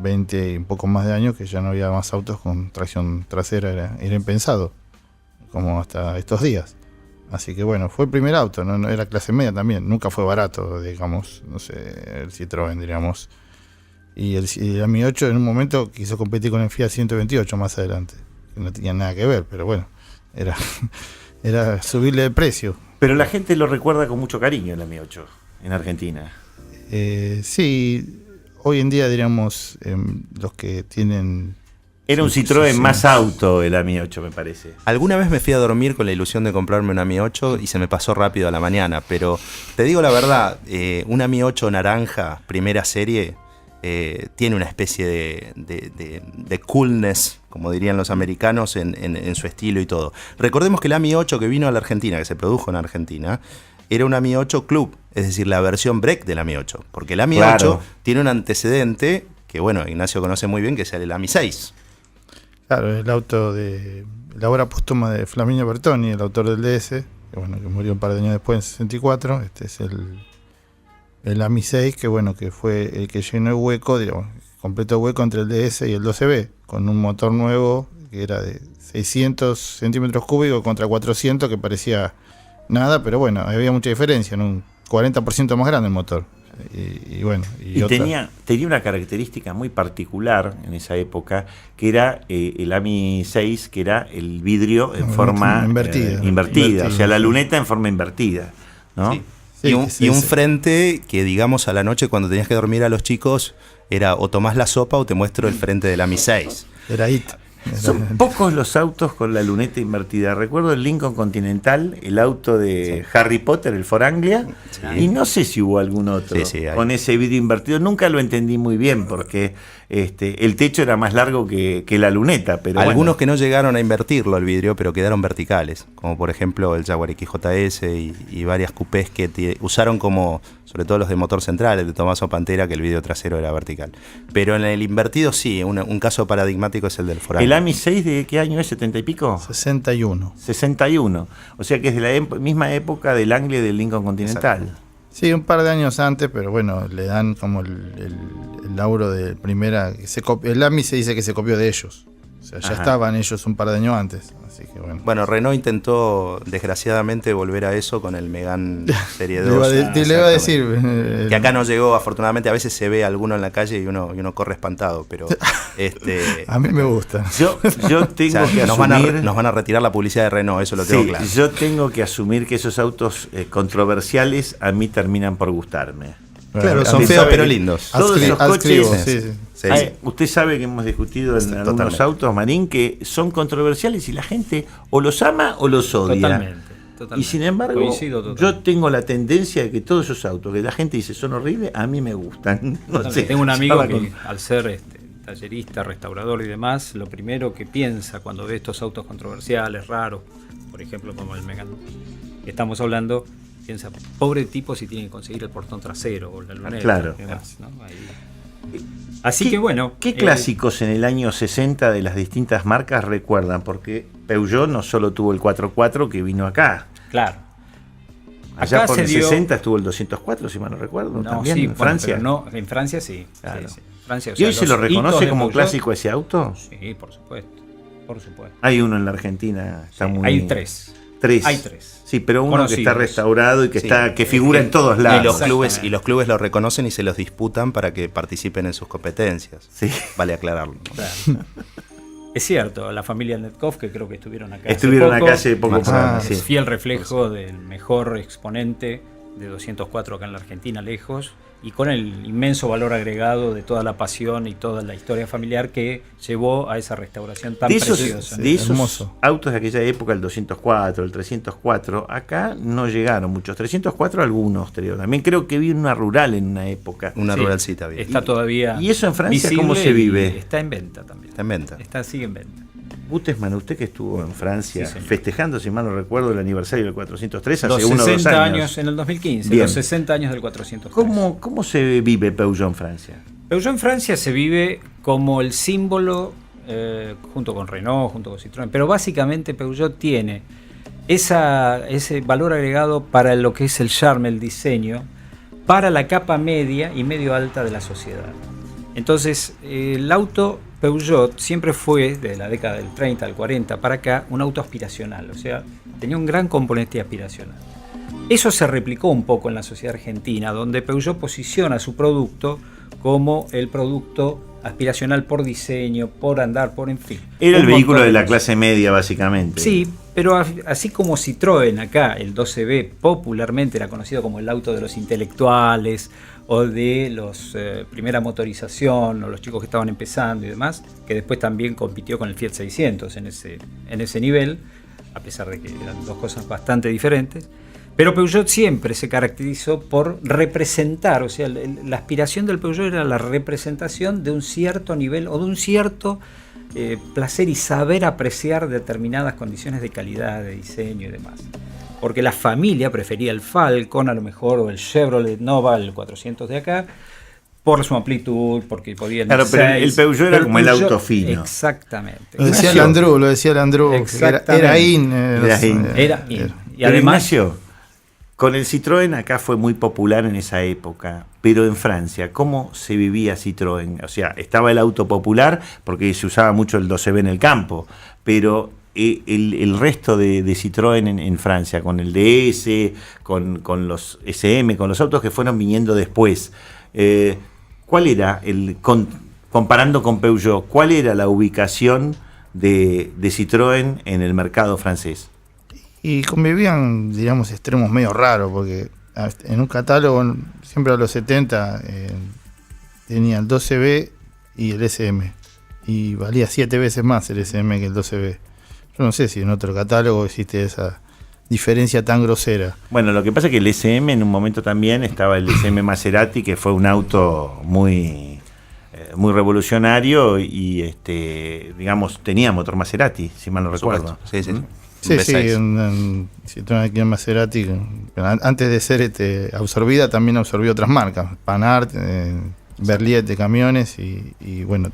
S7: 20 y un poco más de años que ya no había más autos con tracción trasera, era impensado, como hasta estos días. Así que bueno, fue el primer auto, no era clase media también, nunca fue barato, digamos, no sé, el Citroën, diríamos. Y el AMI 8 en un momento quiso competir con el Fiat 128 más adelante, que no tenía nada que ver, pero bueno, era subirle el precio.
S3: Pero la gente lo recuerda con mucho cariño el AMI 8 en Argentina.
S7: Sí, hoy en día diríamos los que tienen...
S3: Era un Citroën más auto el AMI 8, me parece.
S5: Alguna vez me fui a dormir con la ilusión de comprarme un AMI 8 y se me pasó rápido a la mañana, pero te digo la verdad, un AMI 8 naranja, primera serie, tiene una especie de coolness, como dirían los americanos, en su estilo y todo. Recordemos que el AMI 8 que vino a la Argentina, que se produjo en Argentina, era un AMI 8 Club, es decir, la versión break del AMI 8. Porque el AMI 8 tiene un antecedente que, bueno, Ignacio conoce muy bien, que es el AMI 6.
S7: Claro, el auto de la obra póstuma de Flaminio Bertoni, el autor del DS, que bueno, que murió un par de años después, en 64. Este es el AMI 6, que bueno, que fue el que llenó el hueco, digamos, completó el hueco entre el DS y el 12B, con un motor nuevo que era de 600 centímetros cúbicos contra 400, que parecía nada, pero bueno, había mucha diferencia, en un 40% más grande el motor. Y bueno,
S3: y tenía una característica muy particular en esa época, que era el AMI 6, que era el vidrio en forma invertida, o sea, la luneta en forma invertida, ¿no?
S5: Sí. Sí, y un frente que, digamos, a la noche cuando tenías que dormir a los chicos era o tomás la sopa o te muestro el frente del AMI 6.
S7: Era IT.
S3: Son pocos los autos con la luneta invertida. Recuerdo el Lincoln Continental, el auto de Harry Potter, el Ford Anglia, y no sé si hubo algún otro con ese vidrio invertido. Nunca lo entendí muy bien porque el techo era más largo que la luneta. Pero
S5: algunos que no llegaron a invertirlo el vidrio, pero quedaron verticales, como por ejemplo el Jaguar XJS y varias coupés que usaron como, sobre todo los de motor central, el de Tommaso Pantera, que el vidrio trasero era vertical. Pero en el invertido sí, un caso paradigmático es el del Ford Anglia.
S3: ¿El AMI 6 de qué año es? ¿70 y pico?
S7: 61.
S3: 61. O sea que es de la misma época del Anglia y del Lincoln Continental.
S7: Exacto. Sí, un par de años antes, pero bueno, le dan como el lauro de primera. El AMI se dice que se copió de ellos. O sea, ya estaban ellos un par de años antes. Así que bueno.
S5: Bueno, Renault intentó, desgraciadamente, volver a eso con el Megane Serie 2.
S7: Le iba a decir.
S5: Que acá no llegó, afortunadamente. A veces se ve alguno en la calle y uno corre espantado, pero
S7: a mí me gusta.
S3: Yo tengo que
S5: nos
S3: asumir...
S5: Nos van a retirar la publicidad de Renault, eso lo tengo claro.
S3: Yo tengo que asumir que esos autos controversiales a mí terminan por gustarme.
S5: Claro, son feos pero lindos.
S3: Todos esos coches...
S7: Sí.
S3: Usted sabe que hemos discutido en algunos autos, Marín, que son controversiales y la gente o los ama o los odia.
S4: Totalmente.
S3: Y sin embargo, yo tengo la tendencia de que todos esos autos que la gente dice son horribles, a mí me gustan. No sé,
S4: tengo un amigo que al ser tallerista, restaurador y demás, lo primero que piensa cuando ve estos autos controversiales, raros, por ejemplo como el Megane que estamos hablando, piensa, pobre tipo si tiene que conseguir el portón trasero o la luneta.
S3: Claro.
S4: Y demás, ¿no? Así que bueno.
S3: ¿Qué clásicos en el año 60 de las distintas marcas recuerdan? Porque Peugeot no solo tuvo el 4x4 que vino acá.
S4: Claro.
S3: Allá
S4: acá
S3: por el 60 estuvo el 204, si mal no recuerdo.
S4: No,
S3: también
S4: sí,
S3: en Francia.
S4: No, en Francia sí.
S3: Claro.
S4: Sí. Francia,
S3: ¿Y hoy se lo reconoce como
S4: Peugeot,
S3: clásico ese auto?
S4: Sí, por supuesto.
S3: Hay uno en la Argentina.
S4: Hay tres. Hay tres.
S3: Sí, pero uno que está restaurado y que figura en todos lados.
S5: Y los clubes lo reconocen y se los disputan para que participen en sus competencias.
S3: Sí.
S5: Vale aclararlo.
S4: Claro. Es cierto, la familia Netkov, que creo que estuvieron acá.
S3: Estuvieron acá hace poco.
S4: Es fiel reflejo del mejor exponente de 204 acá en la Argentina, lejos, y con el inmenso valor agregado de toda la pasión y toda la historia familiar que llevó a esa restauración tan preciosa.
S3: De esos
S7: hermoso.
S3: autos de aquella época, el 204, el 304, acá no llegaron muchos. 304 algunos, creo. También creo que vi una rural en una época.
S5: Una
S4: Sí,
S5: ruralcita bien.
S4: Está todavía
S3: ¿Y eso en Francia
S4: visible
S3: cómo se
S4: y
S3: vive?
S4: Está en venta también.
S5: Está en venta.
S4: Sigue en venta.
S3: Gutesman, usted que estuvo en Francia
S4: Sí, señor.
S3: festejando, si mal no recuerdo, el aniversario del 403
S4: Los
S3: hace 1 o 2
S4: 60
S3: años.
S4: años en el 2015,
S3: Bien.
S4: los 60 años del 403.
S3: ¿Cómo se vive Peugeot en Francia?
S4: Peugeot en Francia se vive como el símbolo, junto con Renault, junto con Citroën, pero básicamente Peugeot tiene ese valor agregado para lo que es el charme, el diseño, para la capa media y medio alta de la sociedad. Entonces, el auto Peugeot siempre fue, desde la década del 30 al 40 para acá, un auto aspiracional, o sea, tenía un gran componente aspiracional. Eso se replicó un poco en la sociedad argentina, donde Peugeot posiciona su producto como el producto aspiracional por diseño, por andar, por en fin.
S3: Era el
S4: Un
S3: vehículo
S4: montón
S3: de la
S4: cosas.
S3: clase media, básicamente.
S4: Sí, pero así como Citroën acá, el 12B, popularmente era conocido como el auto de los intelectuales o de los primera motorización o los chicos que estaban empezando y demás, que después también compitió con el Fiat 600 en ese nivel, a pesar de que eran dos cosas bastante diferentes. Pero Peugeot siempre se caracterizó por representar, o sea, la aspiración del Peugeot era la representación de un cierto nivel o de un cierto placer y saber apreciar determinadas condiciones de calidad, de diseño y demás. Porque la familia prefería el Falcon a lo mejor o el Chevrolet Nova, el 400 de acá, por su amplitud, porque podían...
S3: Claro, pero el Peugeot era como el auto fino.
S4: Exactamente.
S7: Lo decía Landru, era in.
S3: Era in.
S4: Era in. Y
S3: Pero
S4: además...
S3: Ignacio, con el Citroën acá fue muy popular en esa época, pero en Francia, ¿cómo se vivía Citroën? O sea, estaba el auto popular porque se usaba mucho el 12B en el campo, pero el resto de Citroën en Francia, con el DS, con los SM, con los autos que fueron viniendo después, ¿cuál era, comparando con Peugeot, cuál era la ubicación de Citroën en el mercado francés?
S7: Y convivían, digamos, extremos medio raros, porque en un catálogo, siempre a los 70, tenía el 12B y el SM. Y valía 7 veces más el SM que el 12B. Yo no sé si en otro catálogo existe esa diferencia tan grosera.
S3: Bueno, lo que pasa es que el SM en un momento también estaba el SM Maserati, que fue un auto muy revolucionario y digamos tenía motor Maserati, si mal no recuerdo.
S5: Sí, sí.
S7: Sí, un Citroën aquí en Maserati, antes de ser absorbida, también absorbió otras marcas, Panhard, Berliet de camiones y bueno,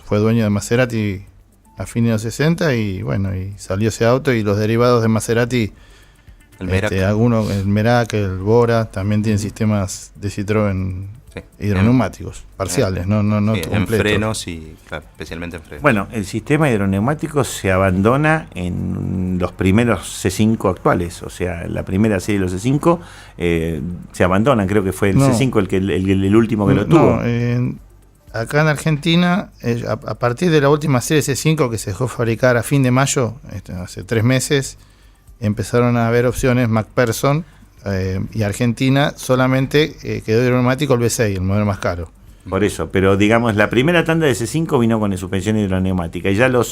S7: fue dueño de Maserati a fines de los 60 y bueno, y salió ese auto y los derivados de Maserati,
S5: El Merak.
S7: el Merak, el Bora, también tienen sistemas de Citroën hidroneumáticos, parciales, no
S5: sí, en
S7: completos.
S5: frenos y claro, especialmente en frenos.
S3: Bueno, el sistema hidroneumático se abandona en los primeros C5 actuales, o sea, la primera serie de los C5 se abandonan, creo que fue el C5 el último que lo tuvo.
S7: Acá en Argentina, a partir de la última serie C5 que se dejó fabricar a fin de mayo, hace 3 meses, empezaron a haber opciones McPherson, y Argentina solamente quedó hidroneumático el V6, el modelo más caro.
S3: Por eso, pero digamos, la primera tanda de C5 vino con suspensión hidroneumática y ya la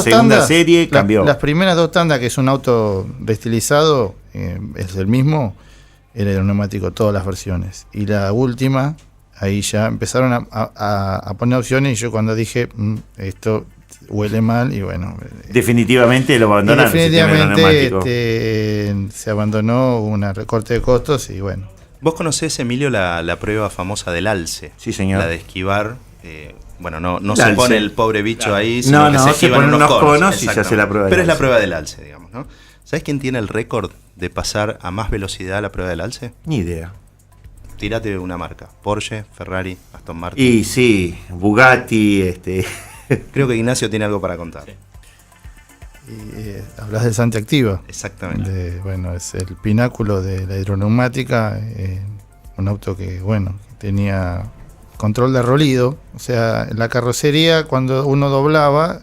S3: segunda serie cambió.
S7: Las primeras 2 tandas, que es un auto reestilizado, es el mismo, el hidroneumático, todas las versiones. Y la última, ahí ya empezaron a poner opciones y yo cuando dije, esto huele mal y bueno.
S3: Definitivamente lo abandonaron.
S7: Definitivamente se abandonó un recorte de costos y bueno.
S5: ¿Vos conocés, Emilio, la prueba famosa del alce?
S3: Sí, señor.
S5: La de esquivar. Bueno, no se pone el pobre bicho ahí,
S3: sino
S5: que
S3: se
S5: esquivan
S3: ponen unos conos y se hace la prueba del
S5: Pero es la
S3: alce.
S5: prueba del alce, digamos, ¿no? ¿Sabés quién tiene el récord de pasar a más velocidad la prueba del alce?
S3: Ni idea.
S5: Tírate una marca. Porsche, Ferrari, Aston Martin.
S3: Y sí, Bugatti,
S5: Creo que Ignacio tiene algo para contar.
S4: Sí.
S7: Y hablas del Santi Activa.
S5: Exactamente.
S7: Bueno, es el pináculo de la hidroneumática, un auto que, bueno, tenía control de rolido, o sea, la carrocería cuando uno doblaba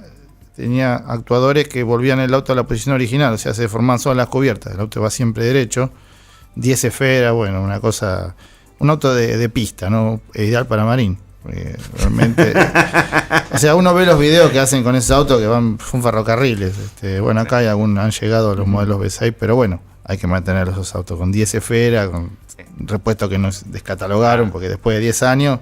S7: tenía actuadores que volvían el auto a la posición original, o sea, se deformaban solo las cubiertas, el auto va siempre derecho, 10 esferas, bueno, una cosa, un auto de pista, ¿no? Ideal para Marín. Realmente, o sea, uno ve los videos que hacen con esos autos que son ferrocarriles. Bueno, acá han llegado los modelos V6, pero bueno, hay que mantener esos autos con 10 esferas, con repuestos que nos descatalogaron, porque después de 10 años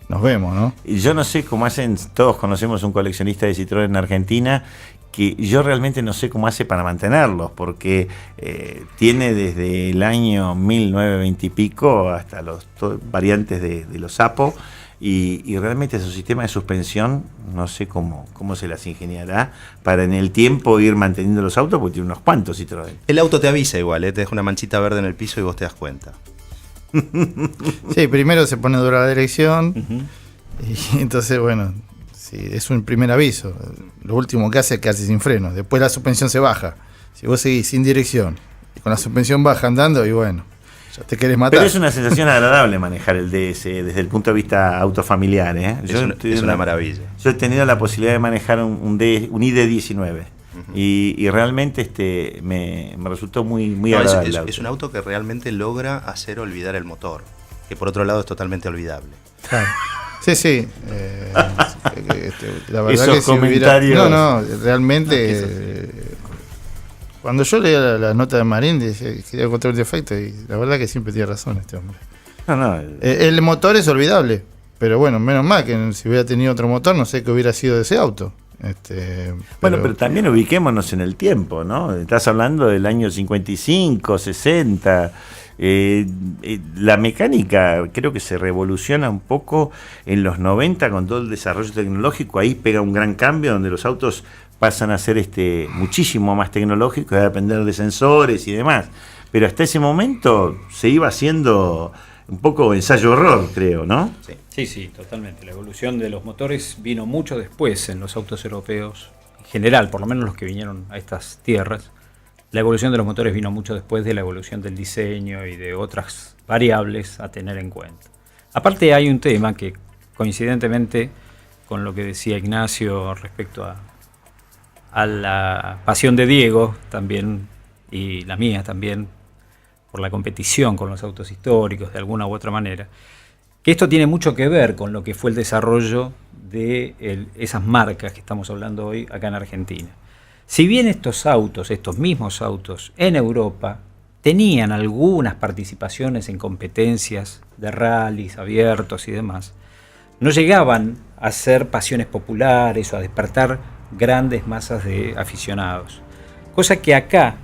S7: nos vemos, ¿no?
S3: Y yo no sé cómo hacen, todos conocemos un coleccionista de Citroën en Argentina, que yo realmente no sé cómo hace para mantenerlos, porque tiene desde el año 1920 y pico hasta los variantes de los Sapo, y realmente su sistema de suspensión no sé cómo se las ingeniará para en el tiempo ir manteniendo los autos, porque tiene unos cuantos Citroën.
S5: El auto te avisa igual, te deja una manchita verde en el piso y vos te das cuenta.
S7: Sí, primero se pone dura la dirección, y entonces, bueno, sí, es un primer aviso. Lo último que hace es quedarse sin freno. Después la suspensión se baja. Si vos seguís sin dirección y con la suspensión baja andando, y bueno, ya te querés matar.
S3: Pero es una sensación agradable manejar el DS desde el punto de vista autofamiliar, ¿eh?
S5: Es una maravilla.
S3: Yo he tenido la posibilidad de manejar un ID19. Y realmente me resultó muy agradable.
S5: Es un auto que realmente logra hacer olvidar el motor, que por otro lado es totalmente olvidable.
S7: Claro. Sí. La verdad
S3: esos
S7: que
S3: comentarios.
S7: No, realmente. Cuando yo leía la nota de Marín, quería encontrar un defecto, y la verdad que siempre tiene razón este hombre. El motor es olvidable, pero bueno, menos mal que si hubiera tenido otro motor, no sé qué hubiera sido de ese auto.
S3: Bueno, pero también ubiquémonos en el tiempo, ¿no? Estás hablando del año 55, 60. La mecánica creo que se revoluciona un poco en los 90 con todo el desarrollo tecnológico. Ahí pega un gran cambio donde los autos pasan a ser muchísimo más tecnológicos, a depender de sensores y demás. Pero hasta ese momento se iba haciendo un poco ensayo-error, creo, ¿no?
S4: Sí, totalmente. La evolución de los motores vino mucho después en los autos europeos, en general, por lo menos los que vinieron a estas tierras. La evolución de los motores vino mucho después de la evolución del diseño y de otras variables a tener en cuenta. Aparte hay un tema que, coincidentemente con lo que decía Ignacio respecto a la pasión de Diego también, y la mía también, por la competición con los autos históricos de alguna u otra manera, que esto tiene mucho que ver con lo que fue el desarrollo de esas marcas que estamos hablando hoy acá en Argentina. Si bien estos mismos autos en Europa tenían algunas participaciones en competencias de rallies abiertos y demás, no llegaban a ser pasiones populares o a despertar grandes masas de aficionados. Cosa que acá,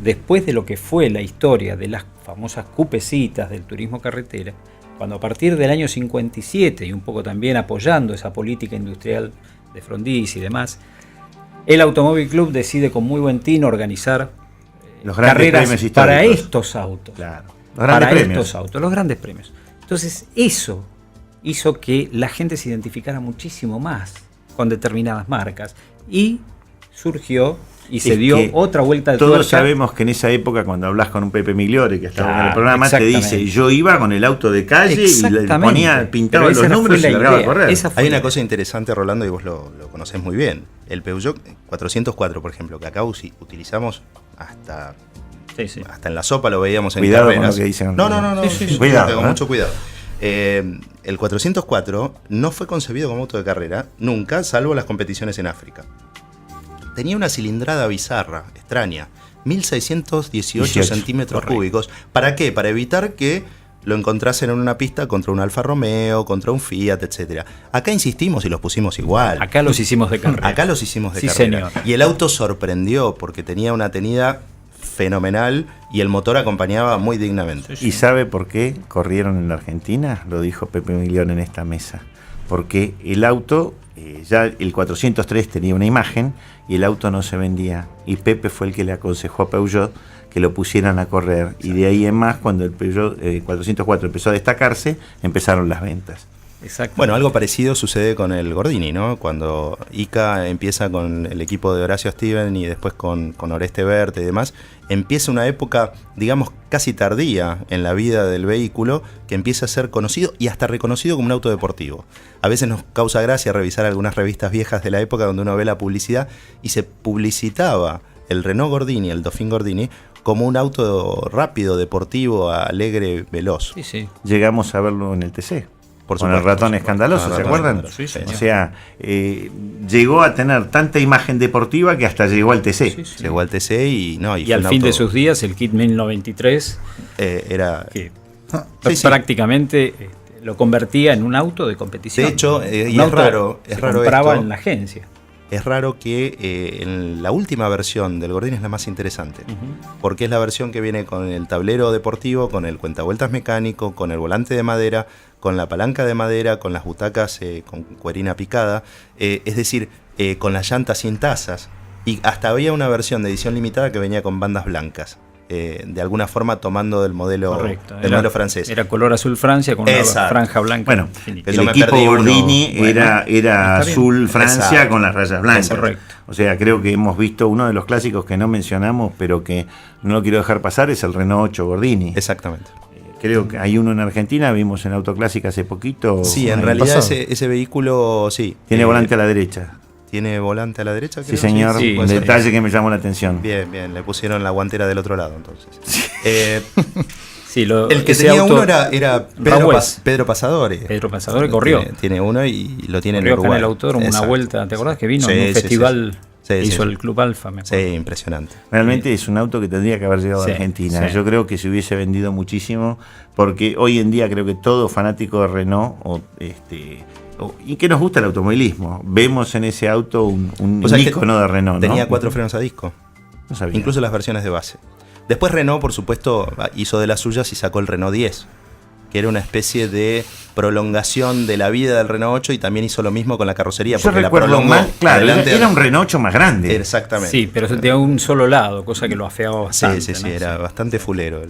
S4: después de lo que fue la historia de las famosas cupecitas del turismo carretera, cuando a partir del año 57, y un poco también apoyando esa política industrial de Frondizi y demás, el Automóvil Club decide con muy buen tino organizar
S3: los carreras
S4: para estos autos.
S3: Claro.
S4: Los grandes premios. Entonces eso hizo que la gente se identificara muchísimo más con determinadas marcas y surgió y se dio otra vuelta de tuerca.
S3: Todos sabemos que en esa época, cuando hablas con un Pepe Migliore que estaba en el programa, te dice, yo iba con el auto de calle y le pintaba los números y se largaba a correr.
S5: Hay una cosa interesante, Rolando, y vos lo conocés muy bien. El Peugeot 404, por ejemplo, que acá utilizamos hasta en la sopa, lo veíamos en
S3: cuidado
S5: carreras.
S3: Con lo que dicen.
S5: No.
S3: Cuidado,
S5: mucho cuidado. El 404 no fue concebido como auto de carrera nunca, salvo las competiciones en África. Tenía una cilindrada bizarra, extraña, 1618 centímetros cúbicos. ¿Para qué? Para evitar que lo encontrasen en una pista contra un Alfa Romeo, contra un Fiat, etc. Acá insistimos y los pusimos igual.
S4: Acá los hicimos de carrera.
S5: Carrera.
S4: Señor.
S5: Y el auto sorprendió porque tenía una tenida fenomenal y el motor acompañaba muy dignamente.
S3: ¿Y sabe por qué corrieron en la Argentina? Lo dijo Pepe Miglione en esta mesa. Porque el auto, ya el 403 tenía una imagen y el auto no se vendía. Y Pepe fue el que le aconsejó a Peugeot que lo pusieran a correr. Y de ahí en más, cuando el Peugeot 404 empezó a destacarse, empezaron las ventas.
S4: Exacto.
S5: Bueno, algo parecido sucede con el Gordini, ¿no? Cuando Ica empieza con el equipo de Horacio Steven y después con Oreste Berta y demás, empieza una época, digamos, casi tardía en la vida del vehículo, que empieza a ser conocido y hasta reconocido como un auto deportivo. A veces nos causa gracia revisar algunas revistas viejas de la época donde uno ve la publicidad y se publicitaba el Renault Gordini, el Dauphine Gordini, como un auto rápido, deportivo, alegre, veloz.
S4: Sí, sí.
S3: Llegamos a verlo en el TC.
S5: Por
S3: Con el
S5: supuesto,
S3: ratón
S5: por supuesto.
S3: escandaloso,
S5: Con el
S3: ¿se
S5: ratón
S3: acuerdan?
S5: escandaloso, sí,
S3: O
S5: señor.
S3: sea, llegó a tener tanta imagen deportiva que hasta llegó al TC.
S4: Sí, sí.
S5: Llegó al TC y fue
S4: al
S5: un
S4: fin de
S5: auto,
S4: sus días, el Kit 1093,
S5: era...
S4: que
S5: Sí, sí.
S4: prácticamente lo convertía en un auto de competición.
S5: De hecho, y
S4: Un
S5: es
S4: auto
S5: raro,
S4: se
S5: es raro
S4: compraba
S5: esto.
S4: en la agencia.
S5: Es raro que en la última versión del Gordini es la más interesante, porque es la versión que viene con el tablero deportivo, con el cuentavueltas mecánico, con el volante de madera, con la palanca de madera, con las butacas con cuerina picada, es decir, con las llantas sin tazas, y hasta había una versión de edición limitada que venía con bandas blancas. De alguna forma tomando del modelo,
S4: Correcto.
S5: modelo francés.
S4: Era color azul Francia con una
S5: Exacto.
S4: franja blanca.
S3: Bueno,
S4: finita.
S5: Yo
S3: el
S5: me
S3: equipo
S5: perdí uno.
S3: Gordini era
S4: Está bien.
S3: azul Francia
S5: Exacto.
S3: con las rayas blancas.
S4: Correcto.
S3: O sea, creo que hemos visto uno de los clásicos que no mencionamos, pero que no lo quiero dejar pasar, es el Renault 8 Gordini.
S5: Exactamente.
S3: Creo que hay uno en Argentina, vimos en Autoclásica hace poquito.
S5: Sí, en
S3: el
S5: realidad
S3: pasado.
S5: ese vehículo, sí.
S3: Tiene volante a la derecha.
S5: ¿Tiene volante a la derecha?
S3: Sí,
S5: creo?
S3: señor.
S4: Sí,
S3: Un
S4: sí.
S3: detalle que me llamó la atención.
S5: Bien, bien, le pusieron la guantera del otro lado entonces.
S4: Sí,
S5: El que
S4: ese
S5: tenía
S4: auto-
S5: uno era
S4: Raúez.
S5: Pedro Pasadore.
S4: Pedro Pasadore corrió.
S5: Tiene uno y lo tiene en
S4: Corrió acá en
S5: Uruguay.
S4: el autódromo una
S5: Exacto.
S4: vuelta. ¿Te acordás que vino
S5: Sí,
S4: en un
S5: sí,
S4: festival
S5: sí.
S4: que
S5: Sí,
S4: hizo
S5: sí.
S4: el Club Alfa? Me
S5: Sí,
S4: acuerdo.
S5: impresionante.
S3: Realmente es un auto que tendría que haber llegado
S4: Sí,
S3: a Argentina.
S4: sí.
S3: Yo creo que se hubiese vendido muchísimo, porque hoy en día creo que todo fanático de Renault y que nos gusta el automovilismo, vemos en ese auto un
S5: O sea, que
S3: ícono de Renault, ¿no?
S5: Tenía 4 frenos a disco,
S3: No sabía.
S5: incluso las versiones de base. Después Renault, por supuesto, hizo de las suyas y sacó el Renault 10, que era una especie de prolongación de la vida del Renault 8 y también hizo lo mismo con la carrocería.
S3: Yo
S5: porque la
S3: recuerdo
S5: prolongó
S3: más, claro,
S5: adelante.
S3: era un Renault 8 más grande.
S5: Exactamente.
S4: Sí, pero tenía un solo lado, cosa que lo afeaba bastante.
S5: Sí,
S4: ¿no?
S5: era bastante fulero.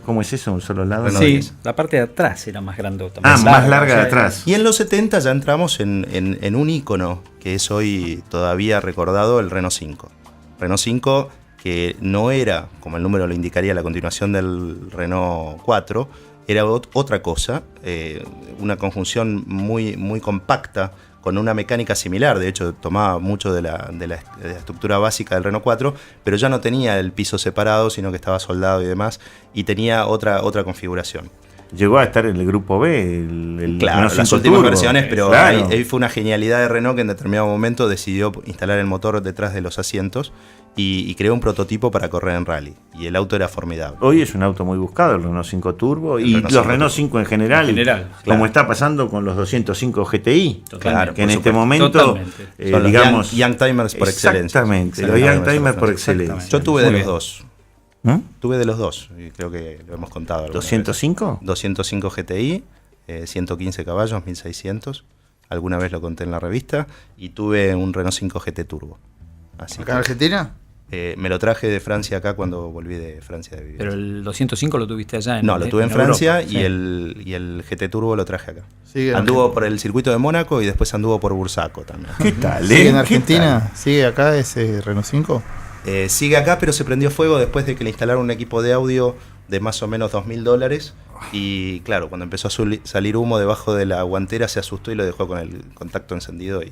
S3: ¿Cómo es eso? ¿Un solo lado?
S5: Renault
S4: Sí,
S5: 10.
S4: la parte de atrás era más grandota.
S3: Más larga de
S4: o sea,
S3: atrás.
S5: Y en los 70 ya entramos en un ícono que es hoy todavía recordado, el Renault 5. Renault 5 que no era, como el número lo indicaría, la continuación del Renault 4, era otra cosa, una conjunción muy, muy compacta, con una mecánica similar. De hecho, tomaba mucho de la estructura básica del Renault 4, pero ya no tenía el piso separado, sino que estaba soldado y demás, y tenía otra configuración.
S3: Llegó a estar en el grupo B, el
S5: Claro,
S3: Renault
S5: las
S3: 5
S5: últimas
S3: Turbo.
S5: versiones, pero
S3: Claro.
S5: ahí fue una genialidad de Renault que en determinado momento decidió instalar el motor detrás de los asientos y creó un prototipo para correr en rally. Y el auto era formidable.
S3: Hoy es un auto muy buscado, el Renault 5 Turbo, y
S5: Renault
S3: los
S5: 5
S3: Renault 5 en general,
S4: claro.
S3: como está pasando con los 205 GTI,
S4: Totalmente.
S3: que en
S5: por
S3: este
S5: supuesto.
S3: momento,
S4: Totalmente.
S5: Son los
S3: digamos...
S5: young timers por excelencia.
S3: Exactamente,
S5: Son
S3: los
S5: los
S3: Young
S5: young
S3: Timers por
S5: timers.
S3: excelencia.
S5: Yo tuve de
S4: Muy
S5: los
S4: bien.
S5: dos.
S3: ¿Mm?
S5: Tuve de los dos, y creo que lo hemos contado. alguna vez.
S3: ¿205?
S5: 205 GTI, 115 caballos, 1600. Alguna vez lo conté en la revista. Y tuve un Renault 5 GT Turbo. Así
S7: ¿Acá en Argentina?
S5: me lo traje de Francia acá cuando volví de Francia de vivir.
S4: Pero el 205 lo tuviste allá en
S5: No, lo tuve en Francia
S4: Europa.
S5: y el GT Turbo lo traje acá.
S7: Sigue en
S5: Anduvo por el circuito de Mónaco y después anduvo por Bursaco también.
S3: ¿Qué tal?
S7: ¿Sigue en
S3: ¿Qué
S7: Argentina? ¿Sigue acá ese Renault 5?
S5: Sigue acá, pero se prendió fuego después de que le instalaron un equipo de audio de más o menos $2.000. Y claro, cuando empezó a salir humo debajo de la guantera, se asustó y lo dejó con el contacto encendido y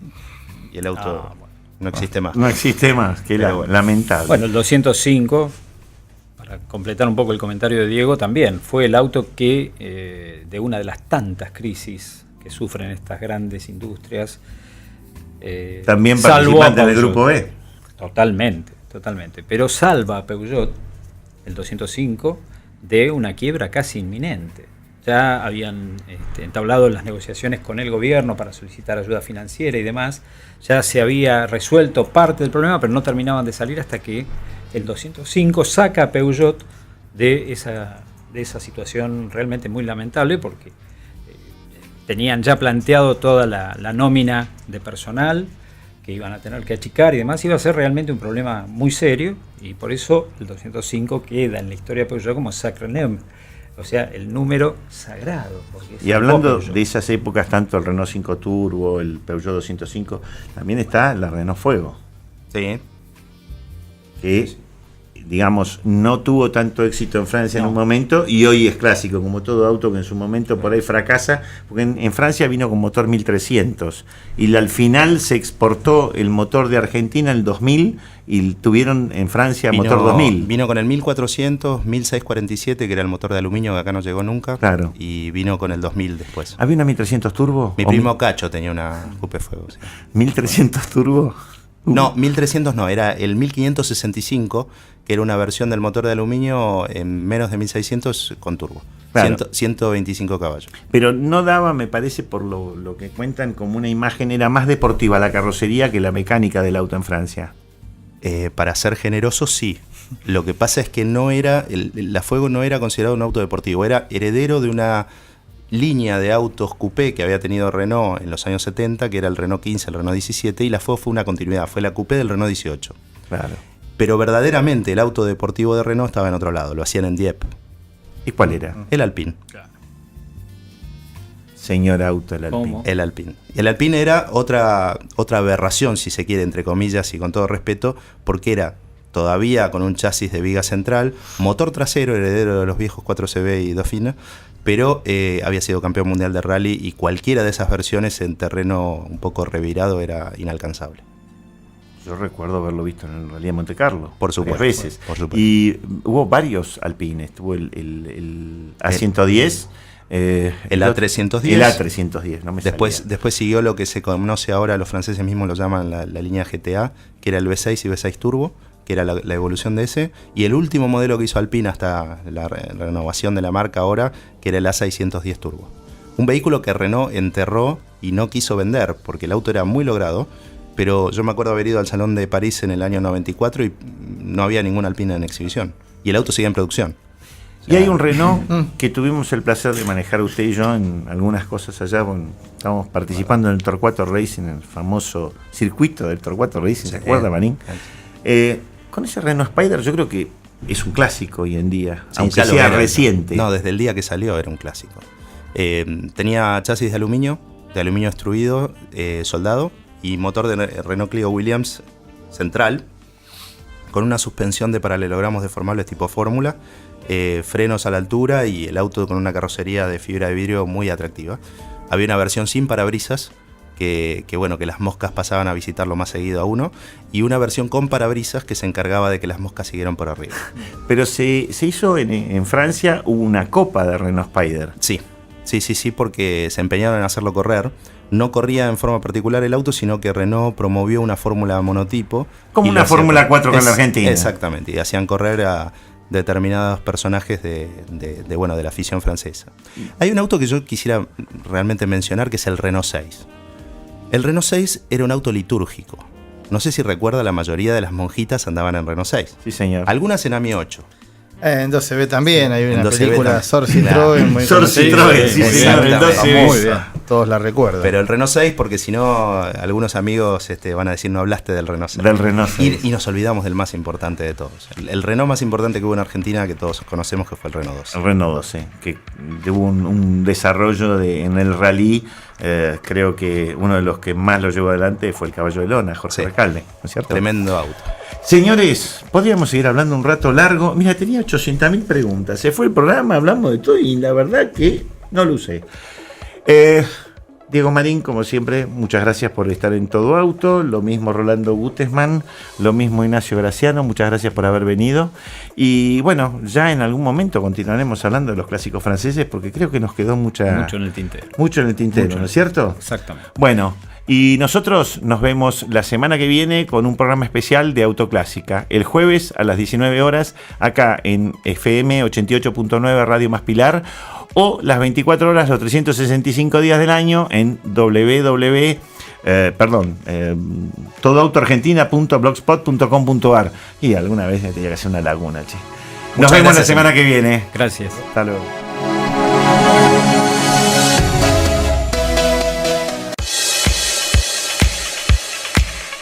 S5: el auto no existe más.
S3: tal? No existe más, que lamentable.
S4: Bueno, el 205, para completar un poco el comentario de Diego, también fue el auto que, de una de las tantas crisis que sufren estas grandes industrias,
S3: También
S4: salvó a
S3: participante del
S4: Peugeot.
S3: grupo B.
S4: Totalmente. Pero salva a Peugeot, el 205, de una quiebra casi inminente. Ya habían entablado las negociaciones con el gobierno para solicitar ayuda financiera y demás. Ya se había resuelto parte del problema, pero no terminaban de salir hasta que el 205 saca a Peugeot de esa situación realmente muy lamentable, porque tenían ya planteado toda la nómina de personal que iban a tener que achicar y demás. Iba a ser realmente un problema muy serio, y por eso el 205 queda en la historia de Peugeot como sacre nom O sea, el número sagrado. Porque es
S3: Y hablando
S4: Peugeot.
S3: de esas épocas, tanto el Renault 5 Turbo, el Peugeot 205, también está la Renault Fuego,
S5: Sí.
S3: que digamos no tuvo tanto éxito en Francia en
S4: No.
S3: un momento y hoy es clásico, como todo auto que en su momento por ahí fracasa, porque en Francia vino con motor 1300 y al final se exportó el motor de Argentina en el 2000 y tuvieron en Francia motor 2000.
S5: Vino con el 1400, 1647, que era el motor de aluminio que acá no llegó nunca.
S3: Claro.
S5: Y vino con el 2000 después.
S3: ¿Había una 1300 turbo?
S5: Mi
S3: ¿O
S5: primo Cacho tenía una Coupe Fuego. Sí.
S3: 1300 turbo?
S5: No, 1300 no, era el 1565, que era una versión del motor de aluminio en menos de 1600 con turbo.
S3: Claro.
S5: 125 caballos.
S3: Pero no daba, me parece, por lo que cuentan, como una imagen, era más deportiva la carrocería que la mecánica del auto en Francia.
S5: Para ser generoso, sí. Lo que pasa es que no era, la Fuego no era considerado un auto deportivo, era heredero de una línea de autos coupé que había tenido Renault en los años 70, que era el Renault 15, el Renault 17, y la Fuego fue una continuidad, fue la coupé del Renault 18.
S3: Claro.
S5: Pero verdaderamente el auto deportivo de Renault estaba en otro lado, lo hacían en Dieppe,
S3: ¿Y cuál era?
S5: el Alpine.
S3: Señor auto, el Alpine.
S4: ¿Cómo?
S5: El Alpine. El Alpine era otra aberración, si se quiere, entre comillas y con todo respeto, porque era todavía con un chasis de viga central, motor trasero, heredero de los viejos 4CV y Dauphine, pero había sido campeón mundial de rally y cualquiera de esas versiones en terreno un poco revirado era inalcanzable.
S3: Yo recuerdo haberlo visto en el Rally de Monte Carlo.
S5: Por supuesto,
S3: varias veces.
S5: por supuesto.
S3: Y hubo varios Alpines. Tuvo el A110.
S5: El A310.
S3: El A310, no me salía.
S5: Después siguió lo que se conoce ahora, los franceses mismos lo llaman la línea GTA, que era el V6 y V6 Turbo, que era la evolución de ese, y el último modelo que hizo Alpine hasta la renovación de la marca ahora, que era el A610 Turbo. Un vehículo que Renault enterró y no quiso vender, porque el auto era muy logrado, pero yo me acuerdo haber ido al Salón de París en el año 94 y no había ningún Alpine en exhibición, y el auto seguía en producción.
S3: Y hay un Renault que tuvimos el placer de manejar usted y yo en algunas cosas allá. Bueno, estábamos participando en el Torcuato Racing, el famoso circuito del Torcuato Racing, ¿se acuerda, Marín? Con ese Renault Spider yo creo que es un clásico hoy en día,
S5: Sí,
S3: aunque
S5: ya lo
S3: sea
S5: era.
S3: reciente.
S5: No, desde el día que salió era un clásico. Tenía chasis de aluminio extruido, soldado, y motor de Renault Clio Williams central, con una suspensión de paralelogramos deformables tipo fórmula, frenos a la altura y el auto con una carrocería de fibra de vidrio muy atractiva. Había una versión sin parabrisas, que las moscas pasaban a visitarlo más seguido a uno, y una versión con parabrisas que se encargaba de que las moscas siguieran por arriba.
S3: Pero se hizo en Francia, hubo una copa de Renault Spider.
S5: Sí, porque se empeñaron en hacerlo correr. No corría en forma particular el auto, sino que Renault promovió una fórmula monotipo.
S3: Como
S5: y
S3: una
S5: lo hacían
S3: Fórmula
S5: correr.
S3: 4 con la Argentina.
S5: Exactamente, y hacían correr a determinados personajes de la afición francesa. Hay un auto que yo quisiera realmente mencionar, que es el Renault 6. El Renault 6 era un auto litúrgico. No sé si recuerda, la mayoría de las monjitas andaban en Renault 6.
S3: Sí, señor.
S5: Algunas en AMI 8.
S7: En 12B también hay una
S5: 12B
S7: película,
S5: también.
S7: Sor Citroën. muy
S3: Sor
S7: conocida.
S3: Citroën, sí, señor, el 12B.
S7: Muy bien, todos la recuerdan.
S5: Pero el Renault 6, porque si no, algunos amigos van a decir no hablaste del Renault 6.
S3: Del Renault 6.
S5: Y nos olvidamos del más importante de todos. El Renault más importante que hubo en Argentina, que todos conocemos, que fue el Renault 12.
S3: El Renault 12, que tuvo un desarrollo en el rally. Creo que uno de los que más lo llevó adelante fue el Caballo de Lona, Jorge Recalde, ¿no es cierto?
S5: Tremendo auto.
S3: Señores, podríamos seguir hablando un rato largo. Mira, tenía 800.000 preguntas. Se fue el programa, hablamos de todo y la verdad que no lo usé. Diego Marín, como siempre, muchas gracias por estar en Todo Auto. Lo mismo Rolando Gutesman, lo mismo Ignacio Graciano, muchas gracias por haber venido. Y bueno, ya en algún momento continuaremos hablando de los clásicos franceses porque creo que nos quedó mucho en el tintero. Mucho en el tintero, ¿no es cierto?
S4: Exactamente.
S3: Bueno, y nosotros nos vemos la semana que viene con un programa especial de Autoclásica. El jueves a las 19 horas, acá en FM 88.9 Radio Más Pilar, o las 24 horas, los 365 días del año en todoautoargentina.blogspot.com.ar. Y alguna vez tenía que hacer una laguna, che. Nos vemos la semana que viene.
S4: Gracias.
S3: Hasta luego.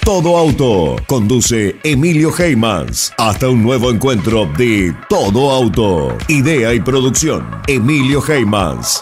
S2: Todo Auto. Conduce Emilio Heymans. Hasta un nuevo encuentro de Todo Auto. Idea y producción, Emilio Heymans.